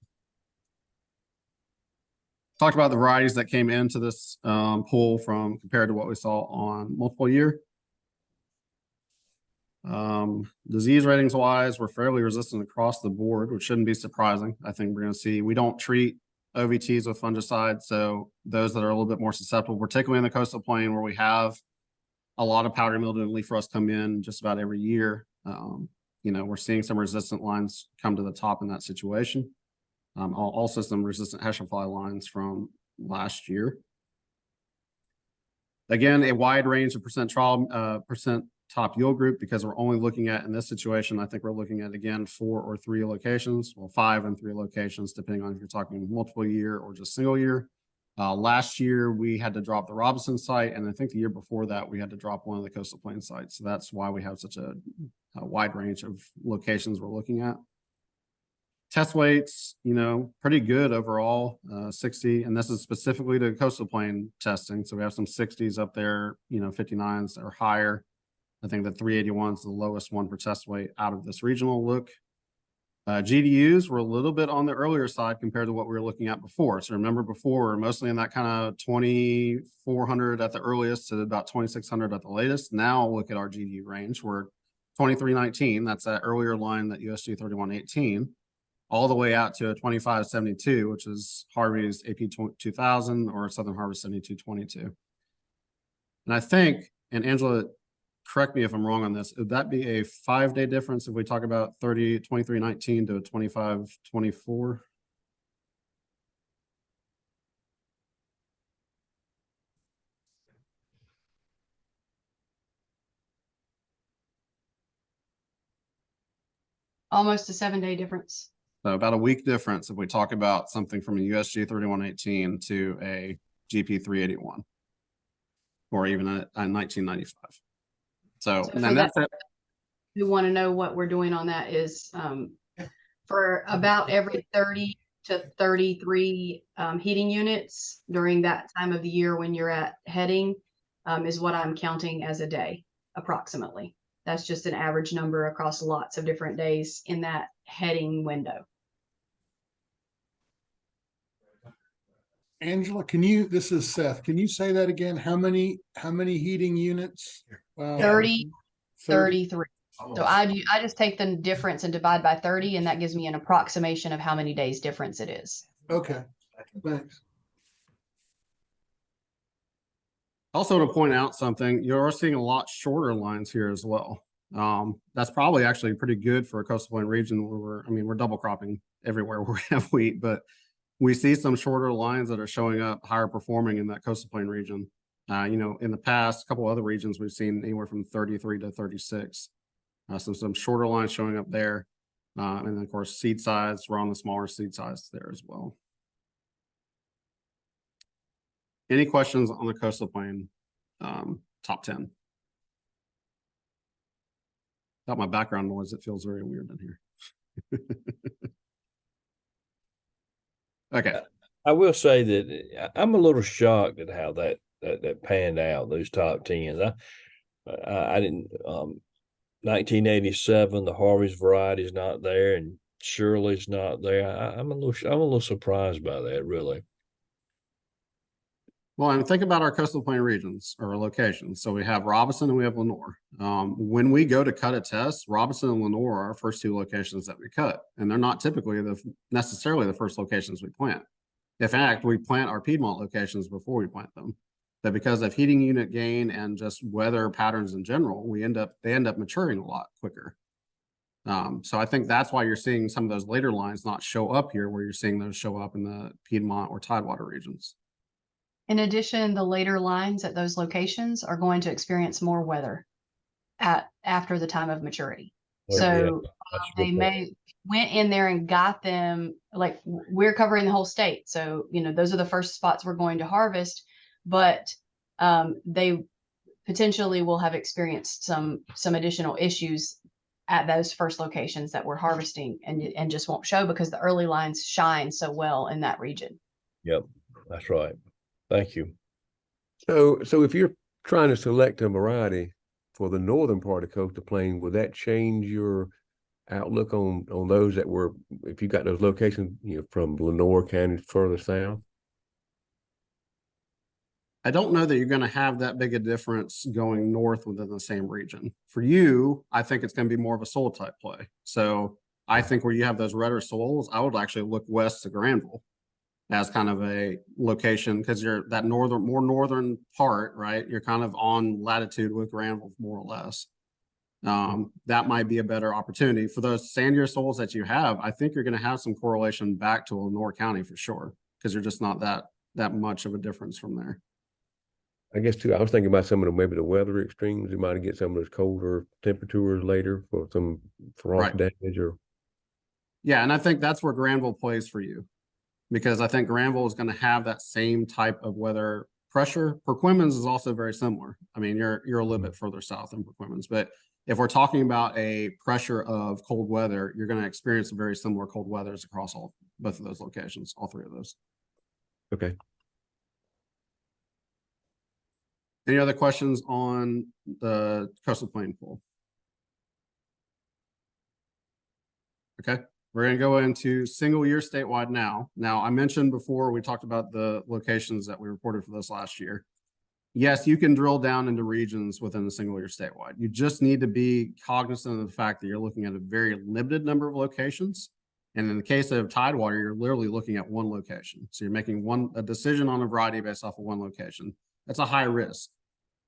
Talked about the varieties that came into this pool from compared to what we saw on multiple year. Disease ratings wise, we're fairly resistant across the board, which shouldn't be surprising. I think we're going to see, we don't treat OVTs with fungicides, so those that are a little bit more susceptible, particularly in the Coastal Plain where we have a lot of powdery mildew and leaf rust come in just about every year. we're seeing some resistant lines come to the top in that situation. Also some resistant Hessian fly lines from last year. Again, a wide range of percent top yield group, because we're only looking at, in this situation, I think we're looking at, again, 4 or 3 locations, well, 5 and 3 locations, depending on if you're talking multiple year or just single year. Last year, we had to drop the Robinson site, and I think the year before that, we had to drop one of the Coastal Plains sites. So that's why we have such a wide range of locations we're looking at. Test weights, pretty good overall, 60, and this is specifically to Coastal Plain testing. So we have some 60s up there, 59s or higher. I think the 381 is the lowest one for test weight out of this regional look. GDUs were a little bit on the earlier side compared to what we were looking at before. So remember before, we're mostly in that kind of 2,400 at the earliest to about 2,600 at the latest. Now look at our GDU range. We're 2319. That's that earlier line, that USG 3118, all the way out to a 2572, which is Harvey's AP 2000 or Southern Harvest 7222. And I think, and Angela, correct me if I'm wrong on this, would that be a 5-day difference if we talk about 2319 to a 2524? Almost a 7-day difference. So about a week difference if we talk about something from a USG 3118 to a GP 381, or even a 1995. So So then that's it. Who want to know what we're doing on that is for about every 30 to 33 heating units during that time of the year when you're at heading is what I'm counting as a day, approximately. That's just an average number across lots of different days in that heading window. Angela, this is Seth. Can you say that again? How many heating units? 30, 33. So I just take the difference and divide by 30, and that gives me an approximation of how many days difference it is. Okay, thanks. Also, to point out something, you're seeing a lot shorter lines here as well. That's probably actually pretty good for a coastal plain region where we're double cropping everywhere where we have wheat, but we see some shorter lines that are showing up higher performing in that coastal plain region. In the past, a couple other regions, we've seen anywhere from 33 to 36. Some shorter lines showing up there. And then of course, seed size, we're on the smaller seed size there as well. Any questions on the coastal plain top 10? Got my background noise. It feels very weird in here. Okay. I will say that I'm a little shocked at how that panned out, those top 10s. I didn't 1987, the Harvey's variety is not there, and Shirley's not there. I'm a little surprised by that, really. Well, and think about our coastal plain regions or locations. So we have Robinson and we have Lenore. When we go to cut a test, Robinson and Lenore are our first 2 locations that we cut, and they're not typically necessarily the first locations we plant. In fact, we plant our Piedmont locations before we plant them. But because of heating unit gain and just weather patterns in general, they end up maturing a lot quicker. So I think that's why you're seeing some of those later lines not show up here, where you're seeing those show up in the Piedmont or Tidewater regions. In addition, the later lines at those locations are going to experience more weather after the time of maturity. So they went in there and got them, like we're covering the whole state. So, those are the first spots we're going to harvest, but they potentially will have experienced some additional issues at those first locations that we're harvesting and just won't show because the early lines shine so well in that region. Yep, that's right. Thank you. So if you're trying to select a variety for the northern part of coastal plain, will that change your outlook on those that were, if you got those locations, from Lenore County further south? I don't know that you're going to have that big a difference going north within the same region. For you, I think it's going to be more of a soil type play. So I think where you have those redder soils, I would actually look west to Granville as kind of a location, because you're that more northern part, right? You're kind of on latitude with Granville, more or less. that might be a better opportunity for those sandier soils that you have. I think you're going to have some correlation back to Lenore County for sure, because you're just not that much of a difference from there. I guess too, I was thinking about some of the, maybe the weather extremes. You might get some of those colder temperatures later for some frost damage or. Yeah, and I think that's where Granville plays for you, because I think Granville is going to have that same type of weather pressure. Perquimans is also very similar. I mean, you're a little bit further south than Perquimans, but if we're talking about a pressure of cold weather, you're going to experience very similar cold weathers across both of those locations, all three of those. Okay. Any other questions on the coastal plain pool? Okay, we're going to go into single year statewide now. Now, I mentioned before we talked about the locations that we reported for this last year. Yes, you can drill down into regions within a single year statewide. You just need to be cognizant of the fact that you're looking at a very limited number of locations. And in the case of Tidewater, you're literally looking at one location. So you're making a decision on a variety based off of one location. That's a high risk.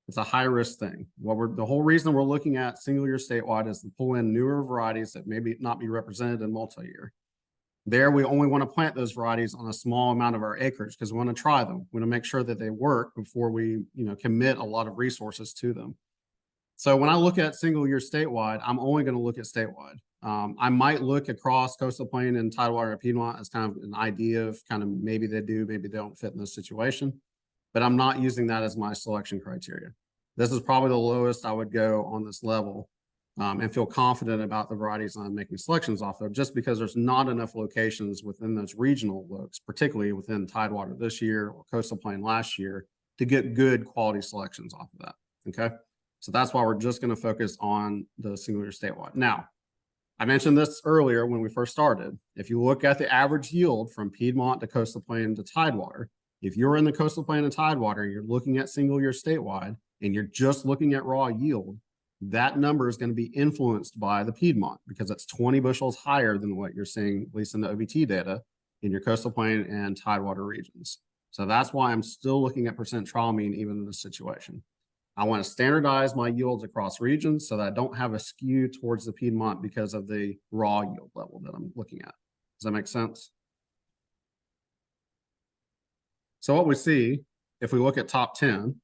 It's a high risk thing. The whole reason we're looking at single year statewide is to pull in newer varieties that maybe not be represented in multi-year. There, we only want to plant those varieties on a small amount of our acreage because we want to try them. We want to make sure that they work before we, commit a lot of resources to them. So when I look at single year statewide, I'm only going to look at statewide. I might look across coastal plain and Tidewater and Piedmont as kind of an idea of kind of maybe they do, maybe they don't fit in this situation, but I'm not using that as my selection criteria. This is probably the lowest I would go on this level. And feel confident about the varieties I'm making selections off of, just because there's not enough locations within those regional looks, particularly within Tidewater this year or coastal plain last year, to get good quality selections off of that. Okay, so that's why we're just going to focus on the single year statewide. Now, I mentioned this earlier when we first started. If you look at the average yield from Piedmont to coastal plain to Tidewater, if you're in the coastal plain and Tidewater, you're looking at single year statewide, and you're just looking at raw yield, that number is going to be influenced by the Piedmont because it's 20 bushels higher than what you're seeing, at least in the OVT data, in your coastal plain and Tidewater regions. So that's why I'm still looking at percent trial mean even in this situation. I want to standardize my yields across regions so that I don't have a skew towards the Piedmont because of the raw yield level that I'm looking at. Does that make sense? So what we see, if we look at top 10,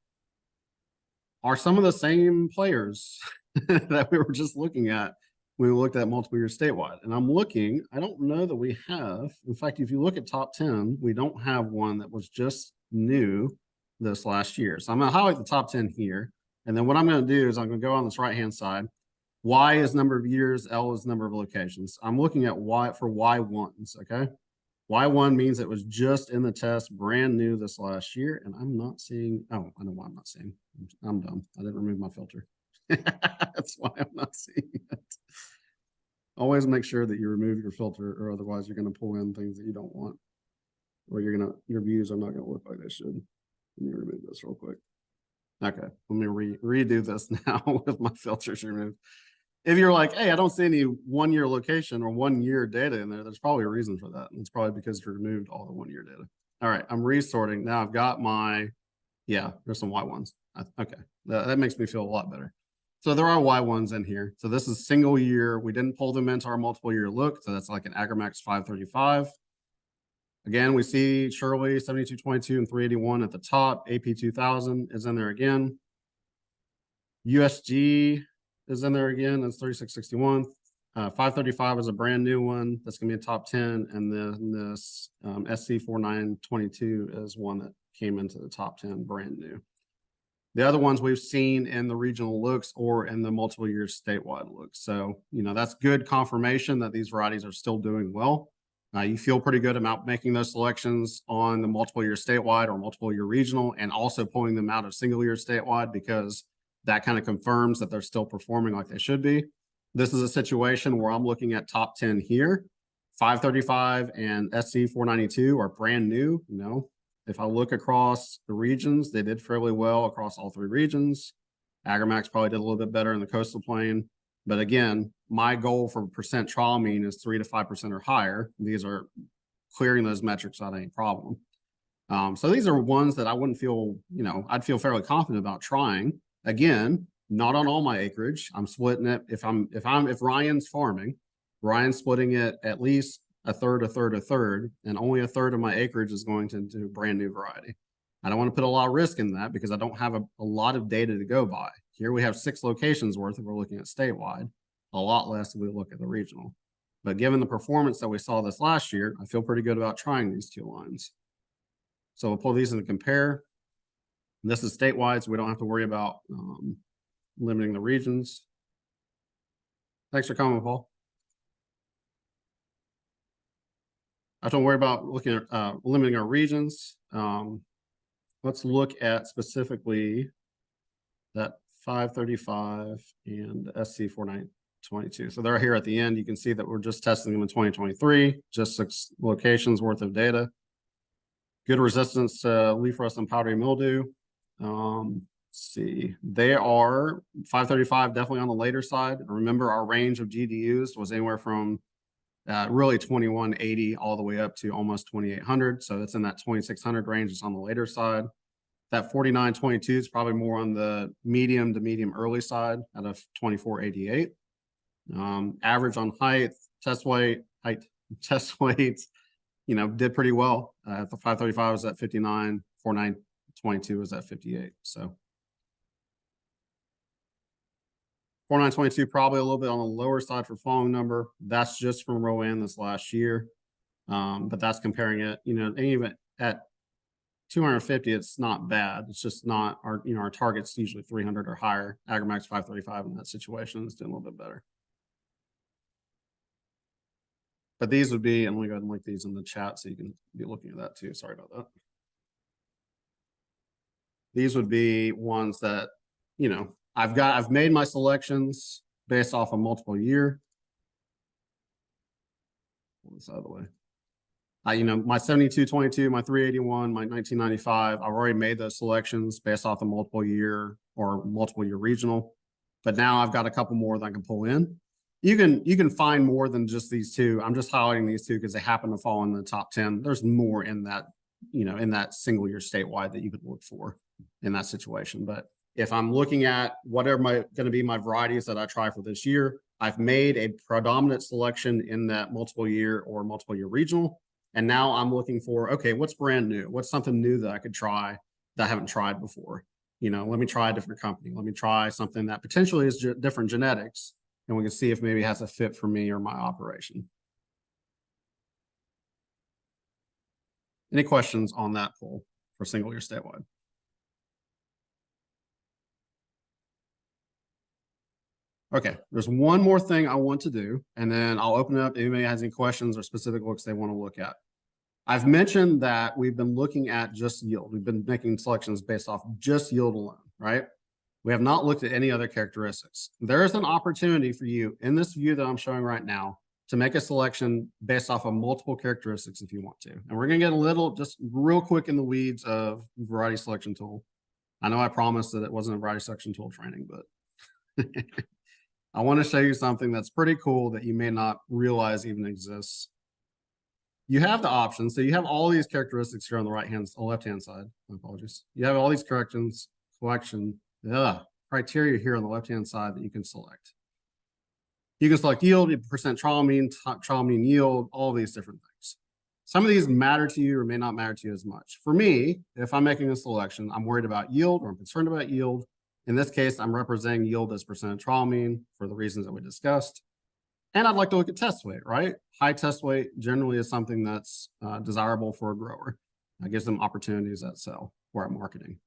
are some of the same players that we were just looking at when we looked at multiple year statewide. And I'm looking, I don't know that we have. In fact, if you look at top 10, we don't have one that was just new this last year. So I'm going to highlight the top 10 here. And then what I'm going to do is I'm going to go on this right-hand side. Y is number of years, L is number of locations. I'm looking at Y for Y1s, okay? Y1 means it was just in the test, brand new this last year, and I'm not seeing, oh, I know why I'm not seeing. I'm dumb. I didn't remove my filter. That's why I'm not seeing it. Always make sure that you remove your filter, or otherwise you're going to pull in things that you don't want, or your views are not going to look like they should. Let me remove this real quick. Okay, let me redo this now with my filters removed. If you're like, hey, I don't see any 1 year location or 1 year data in there, there's probably a reason for that. And it's probably because you removed all the 1 year data. All right, I'm resorting. Now I've got there's some Y1s. Okay, that makes me feel a lot better. So there are Y1s in here. So this is single year. We didn't pull them into our multiple year look. So that's like an AgriMax 535. Again, we see Shirley 7222 and 381 at the top. AP 2000 is in there again. USG is in there again. That's 3661. 535 is a brand new one. That's going to be a top 10. And then this SC 4922 is one that came into the top 10 brand new. The other ones we've seen in the regional looks or in the multiple year statewide looks. So, that's good confirmation that these varieties are still doing well. You feel pretty good about making those selections on the multiple year statewide or multiple year regional, and also pulling them out of single year statewide, because that kind of confirms that they're still performing like they should be. This is a situation where I'm looking at top 10 here. 535 and SC 492 are brand new. If I look across the regions, they did fairly well across all three regions. AgriMax probably did a little bit better in the coastal plain. But again, my goal for percent trial mean is 3 to 5% or higher. These are clearing those metrics without any problem. So these are ones that I wouldn't feel, I'd feel fairly confident about trying. Again, not on all my acreage. I'm splitting it. If Ryan's farming, Ryan's splitting it at least a third, and only a third of my acreage is going to do a brand new variety. I don't want to put a lot of risk in that because I don't have a lot of data to go by. Here we have 6 locations worth if we're looking at statewide, a lot less if we look at the regional. But given the performance that we saw this last year, I feel pretty good about trying these 2 lines. So we'll pull these in to compare. This is statewide, so we don't have to worry about limiting the regions. Thanks for coming, Paul. I don't worry about looking at limiting our regions. Let's look at specifically that 535 and SC 4922. So they're here at the end. You can see that we're just testing them in 2023, just 6 locations worth of data. Good resistance to leaf rust and powdery mildew. Let's see, they are 535 definitely on the later side. Remember, our range of GDUs was anywhere from really 2180 all the way up to almost 2800. So it's in that 2600 range. It's on the later side. That 4922 is probably more on the medium to medium early side out of 2488. Average on height, test weight, you know, did pretty well. The 535 was at 59, 4922 was at 58. So 4922 probably a little bit on the lower side for falling number. That's just from Rowan this last year. But that's comparing it, you know, even at 250, it's not bad. It's just not our, you know, our target's usually 300 or higher. Agramax 535 in that situation is doing a little bit better. But these would be, and let me go ahead and link these in the chat so you can be looking at that too. Sorry about that. These would be ones that, you know, I've made my selections based off a multiple year. Pull this out of the way. You know, my 7222, my 381, my 1995, I've already made those selections based off the multiple year or multiple year regional. But now I've got a couple more that I can pull in. You can find more than just these 2. I'm just highlighting these 2 because they happen to fall in the top 10. There's more in that, you know, in that single year statewide that you could look for in that situation. But if I'm looking at what are going to be my varieties that I try for this year, I've made a predominant selection in that multiple year or multiple year regional. And now I'm looking for, okay, what's brand new? What's something new that I could try that I haven't tried before? You know, let me try a different company. Let me try something that potentially is different genetics. And we can see if maybe it has a fit for me or my operation. Any questions on that poll for single year statewide? Okay, there's one more thing I want to do, and then I'll open it up. If anybody has any questions or specific looks they want to look at. I've mentioned that we've been looking at just yield. We've been making selections based off just yield alone, right? We have not looked at any other characteristics. There is an opportunity for you in this view that I'm showing right now to make a selection based off of multiple characteristics if you want to. And we're going to get a little, just real quick in the weeds of variety selection tool. I know I promised that it wasn't a variety selection tool training, but I want to show you something that's pretty cool that you may not realize even exists. You have the options. So you have all these characteristics here on the left-hand side. My apologies. You have all these criteria here on the left-hand side that you can select. You can select yield, percent trial mean yield, all these different things. Some of these matter to you or may not matter to you as much. For me, if I'm making a selection, I'm worried about yield or I'm concerned about yield. In this case, I'm representing yield as percent of trial mean for the reasons that we discussed. And I'd like to look at test weight, right? High test weight generally is something that's desirable for a grower. That gives them opportunities that sell or at marketing.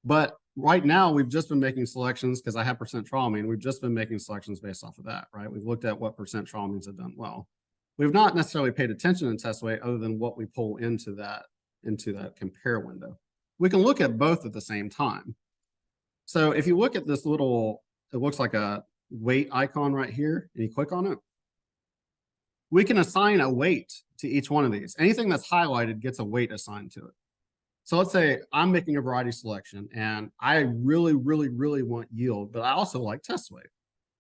But right now, we've just been making selections because I have percent trial mean. We've just been making selections based off of that, right? We've looked at what percent trial means have done well. We've not necessarily paid attention in test weight other than what we pull into that compare window. We can look at both at the same time. So if you look at this little, it looks like a weight icon right here, and you click on it, we can assign a weight to each one of these. Anything that's highlighted gets a weight assigned to it. So let's say I'm making a variety selection and I really want yield, but I also like test weight.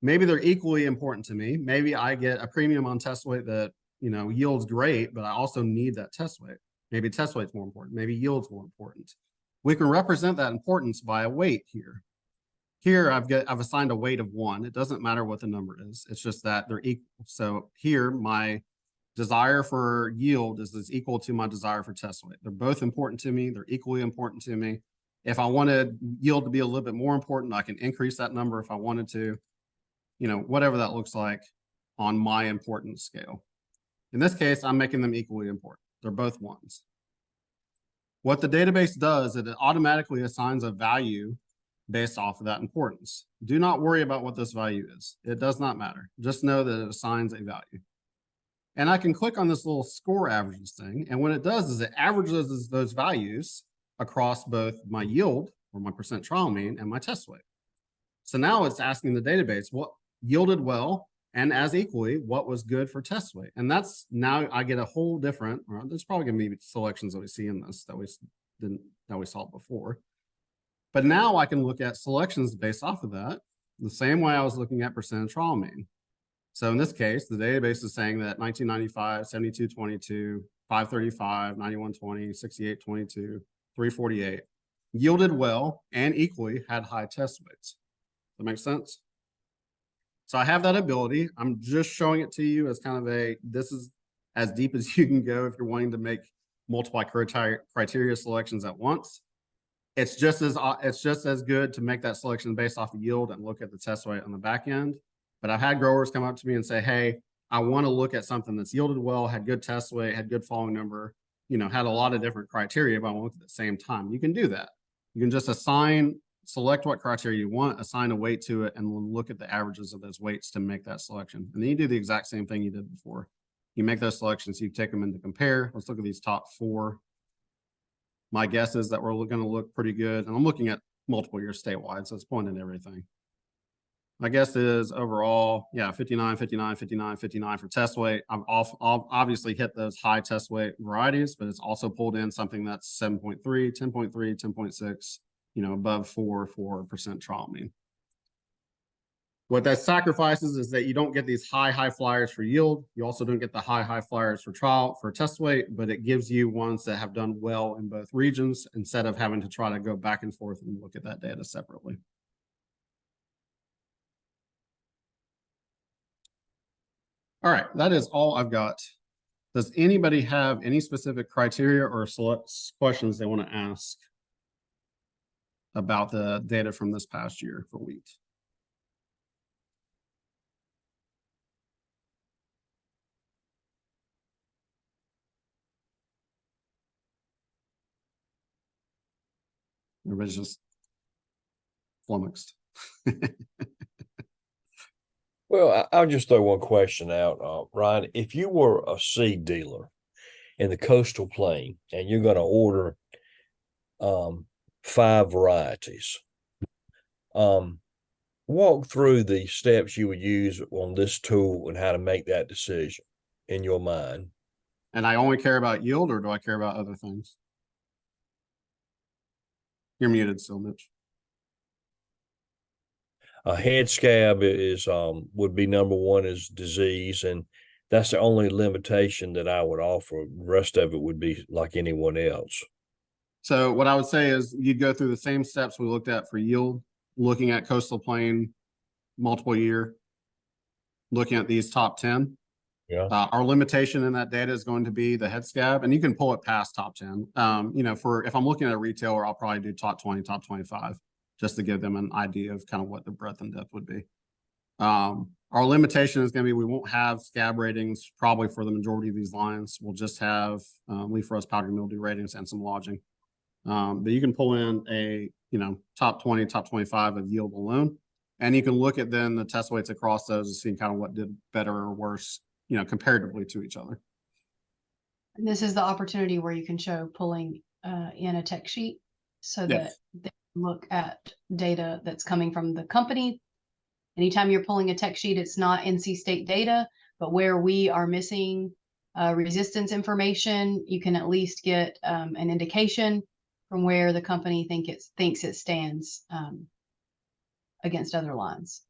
Maybe they're equally important to me. Maybe I get a premium on test weight that, you know, yield's great, but I also need that test weight. Maybe test weight's more important. Maybe yield's more important. We can represent that importance by a weight here. Here I've assigned a weight of 1. It doesn't matter what the number is. It's just that they're equal. So here my desire for yield is equal to my desire for test weight. They're both important to me. They're equally important to me. If I wanted yield to be a little bit more important, I can increase that number if I wanted to, whatever that looks like on my importance scale. In this case, I'm making them equally important. They're both 1s. What the database does is it automatically assigns a value based off of that importance. Do not worry about what this value is. It does not matter. Just know that it assigns a value. And I can click on this little score averages thing. And what it does is it averages those values across both my yield, or my percent trial mean, and my test weight. So now it's asking the database what yielded well, and as equally, what was good for test weight. And that's, now I get a whole different, or there's probably gonna be selections that we see in this that we saw before. But now I can look at selections based off of that, the same way I was looking at percent trial mean. So in this case, the database is saying that 1995, 7222, 535, 9120, 6822, 348 yielded well and equally had high test weights. That makes sense? So I have that ability. I'm just showing it to you as kind of this is as deep as you can go if you're wanting to make multiple criteria selections at once. It's just as good to make that selection based off of yield and look at the test weight on the back end. But I've had growers come up to me and say, hey, I want to look at something that's yielded well, had good test weight, had good falling number, had a lot of different criteria, but I want to look at the same time. You can do that. You can just select what criteria you want, assign a weight to it, and look at the averages of those weights to make that selection. And then you do the exact same thing you did before. You make those selections, you take them in to compare. Let's look at these top 4. My guess is that we're going to look pretty good. And I'm looking at multiple years statewide, so it's pointing everything. My guess is overall, yeah, 59, 59, 59, 59 for test weight. I've obviously hit those high test weight varieties, but it's also pulled in something that's 7.3, 10.3, 10.6, above 4% trial mean. What that sacrifices is that you don't get these high flyers for yield. You also don't get the high flyers for test weight, but it gives you ones that have done well in both regions instead of having to try to go back and forth and look at that data separately. All right, that is all I've got. Does anybody have any specific criteria or questions they want to ask about the data from this past year for wheat? Everybody's just flummoxed. Well, I'll just throw one question out, Ryan. If you were a seed dealer in the coastal plain and you're going to order 5 varieties, walk through the steps you would use on this tool and how to make that decision in your mind. And I only care about yield, or do I care about other things? You're muted still, Mitch. A head scab is would be number 1 is disease, and that's the only limitation that I would offer. The rest of it would be like anyone else. So what I would say is you'd go through the same steps we looked at for yield, looking at coastal plain, multiple year, looking at these top 10. Yeah. Our limitation in that data is going to be the head scab, and you can pull it past top 10. If I'm looking at a retailer, I'll probably do top 20, top 25. Just to give them an idea of kind of what the breadth and depth would be. Our limitation is going to be we won't have scab ratings probably for the majority of these lines. We'll just have leaf rust, powdery mildew ratings, and some lodging. But you can pull in a top 20, top 25 of yield alone, and you can look at then the test weights across those and see kind of what did better or worse, comparatively to each other. And this is the opportunity where you can show pulling in a tech sheet so that they look at data that's coming from the company. Anytime you're pulling a tech sheet, it's not NC state data, but where we are missing resistance information, you can at least get an indication from where the company thinks it stands against other lines.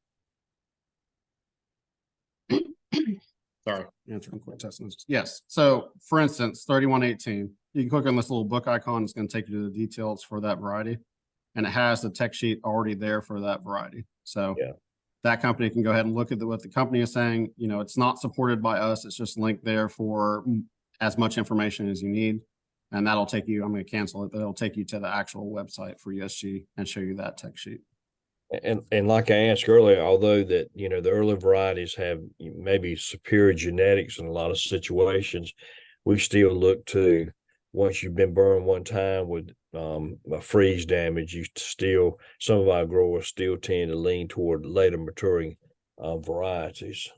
Sorry, answering quick test messages. Yes. So for instance, 3118, you can click on this little book icon. It's going to take you to the details for that variety. and it has the tech sheet already there for that variety. So Yeah. that company can go ahead and look at what the company is saying. You know, it's not supported by us. It's just linked there for as much information as you need. And that'll take you, I'm going to cancel it, but it'll take you to the actual website for USG and show you that tech sheet. And like I asked earlier, although that, you know, the early varieties have maybe superior genetics in a lot of situations, we still look to, once you've been burned one time with a freeze damage, you still, some of our growers still tend to lean toward later maturing varieties.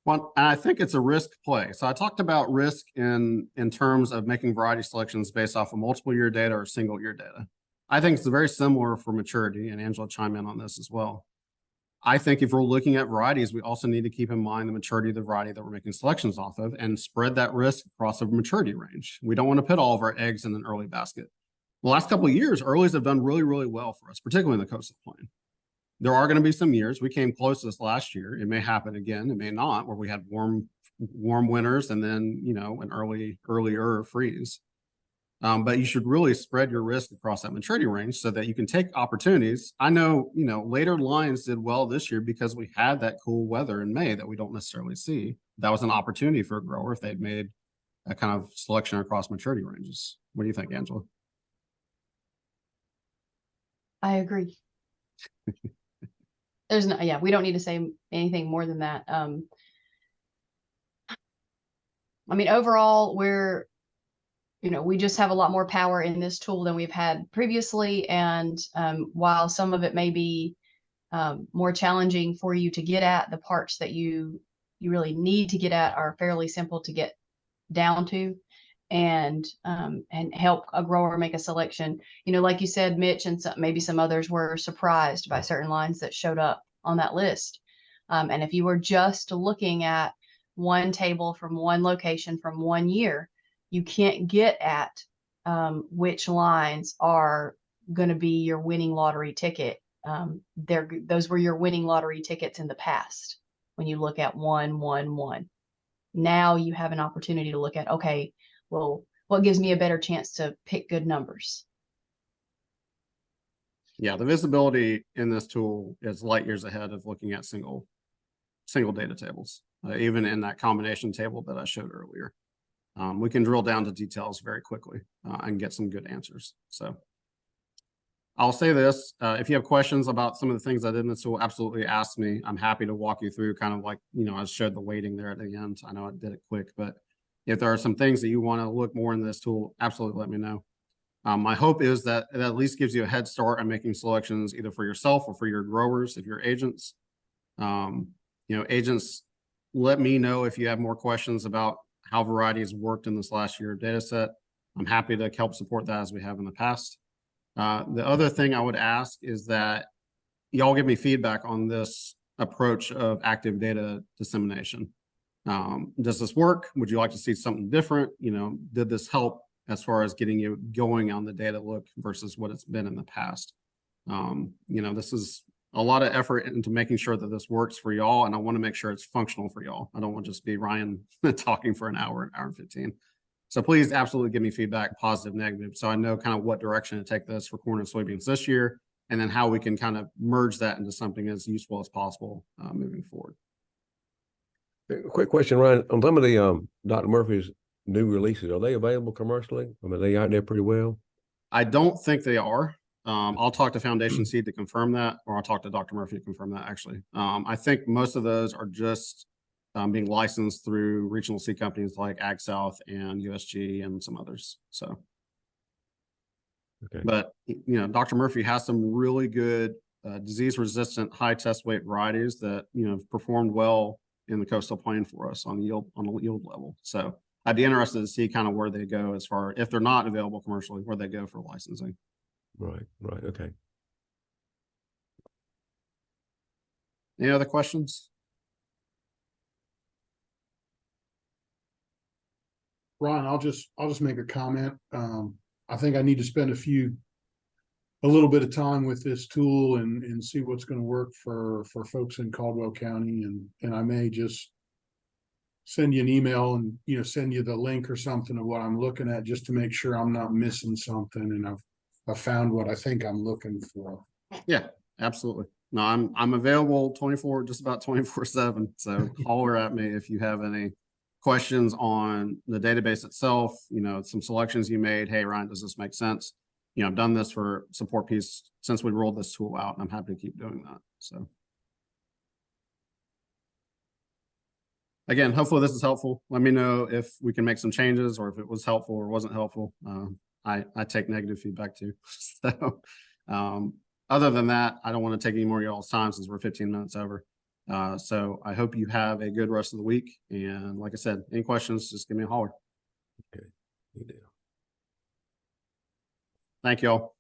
Well, and I think it's a risk play. So I talked about risk in terms of making variety selections based off of multiple year data or single year data. I think it's very similar for maturity, and Angela chime in on this as well. I think if we're looking at varieties, we also need to keep in mind the maturity of the variety that we're making selections off of and spread that risk across a maturity range. We don't want to put all of our eggs in an early basket. The last couple of years, earlies have done really, really well for us, particularly in the coastal plain. There are going to be some years, we came close to this last year. It may happen again, it may not, where we had warm winters and then, you know, an earlier freeze. But you should really spread your risk across that maturity range so that you can take opportunities. I know, you know, later lines did well this year because we had that cool weather in May that we don't necessarily see. That was an opportunity for a grower if they'd made a kind of selection across maturity ranges. What do you think, Angela? I agree. There's no, yeah, we don't need to say anything more than that. I mean, overall, you know, we just have a lot more power in this tool than we've had previously. And while some of it may be more challenging for you to get at, the parts that you really need to get at are fairly simple to get down to and help a grower make a selection. You know, like you said, Mitch, and maybe some others were surprised by certain lines that showed up on that list. And if you were just looking at one table from one location from 1 year, you can't get at which lines are going to be your winning lottery ticket. Those were your winning lottery tickets in the past. When you look at 1, 1, 1, now you have an opportunity to look at, okay, well, what gives me a better chance to pick good numbers? Yeah, the visibility in this tool is light years ahead of looking at single data tables, even in that combination table that I showed earlier. We can drill down to details very quickly and get some good answers. So I'll say this, if you have questions about some of the things I did in this tool, absolutely ask me. I'm happy to walk you through kind of like, you know, I showed the weighting there at the end. I know I did it quick, but if there are some things that you want to look more in this tool, absolutely let me know. My hope is that it at least gives you a head start on making selections either for yourself or for your growers, if you're agents. You know, agents, let me know if you have more questions about how varieties worked in this last year data set. I'm happy to help support that as we have in the past. The other thing I would ask is that y'all give me feedback on this approach of active data dissemination. Does this work? Would you like to see something different? You know, did this help as far as getting you going on the data look versus what it's been in the past? You know, this is a lot of effort into making sure that this works for y'all, and I want to make sure it's functional for y'all. I don't want to just be Ryan talking for an hour and 15. So please absolutely give me feedback, positive, negative, so I know kind of what direction to take this for corn and soybeans this year, and then how we can kind of merge that into something as useful as possible moving forward. Quick question, Ryan, on some of the Dr. Murphy's new releases, are they available commercially? I mean, are they out there pretty well? I don't think they are. I'll talk to Foundation Seed to confirm that, or I'll talk to Dr. Murphy to confirm that actually. I think most of those are just being licensed through regional seed companies like Ag South and USG and some others. So, okay. But you know, Dr. Murphy has some really good disease-resistant, high test weight varieties that, you know, performed well in the coastal plain for us on yield, on a yield level. So I'd be interested to see kind of where they go as far, if they're not available commercially, where they go for licensing. Right, okay. Any other questions? Ron, I'll just make a comment. I think I need to spend a little bit of time with this tool and see what's going to work for folks in Caldwell County, and I may just send you an email and, you know, send you the link or something of what I'm looking at just to make sure I'm not missing something. And I've I found what I think I'm looking for. Yeah, absolutely. No, I'm available 24, just about 24/7. So holler at me if you have any questions on the database itself, some selections you made. Hey, Ryan, does this make sense? I've done this for support piece since we rolled this tool out, and I'm happy to keep doing that. So again, hopefully this is helpful. Let me know if we can make some changes or if it was helpful or wasn't helpful. I take negative feedback too. So other than that, I don't want to take any more of y'all's time since we're 15 minutes over. So I hope you have a good rest of the week. And like I said, any questions, just give me a holler. Okay, you do. Thank you all.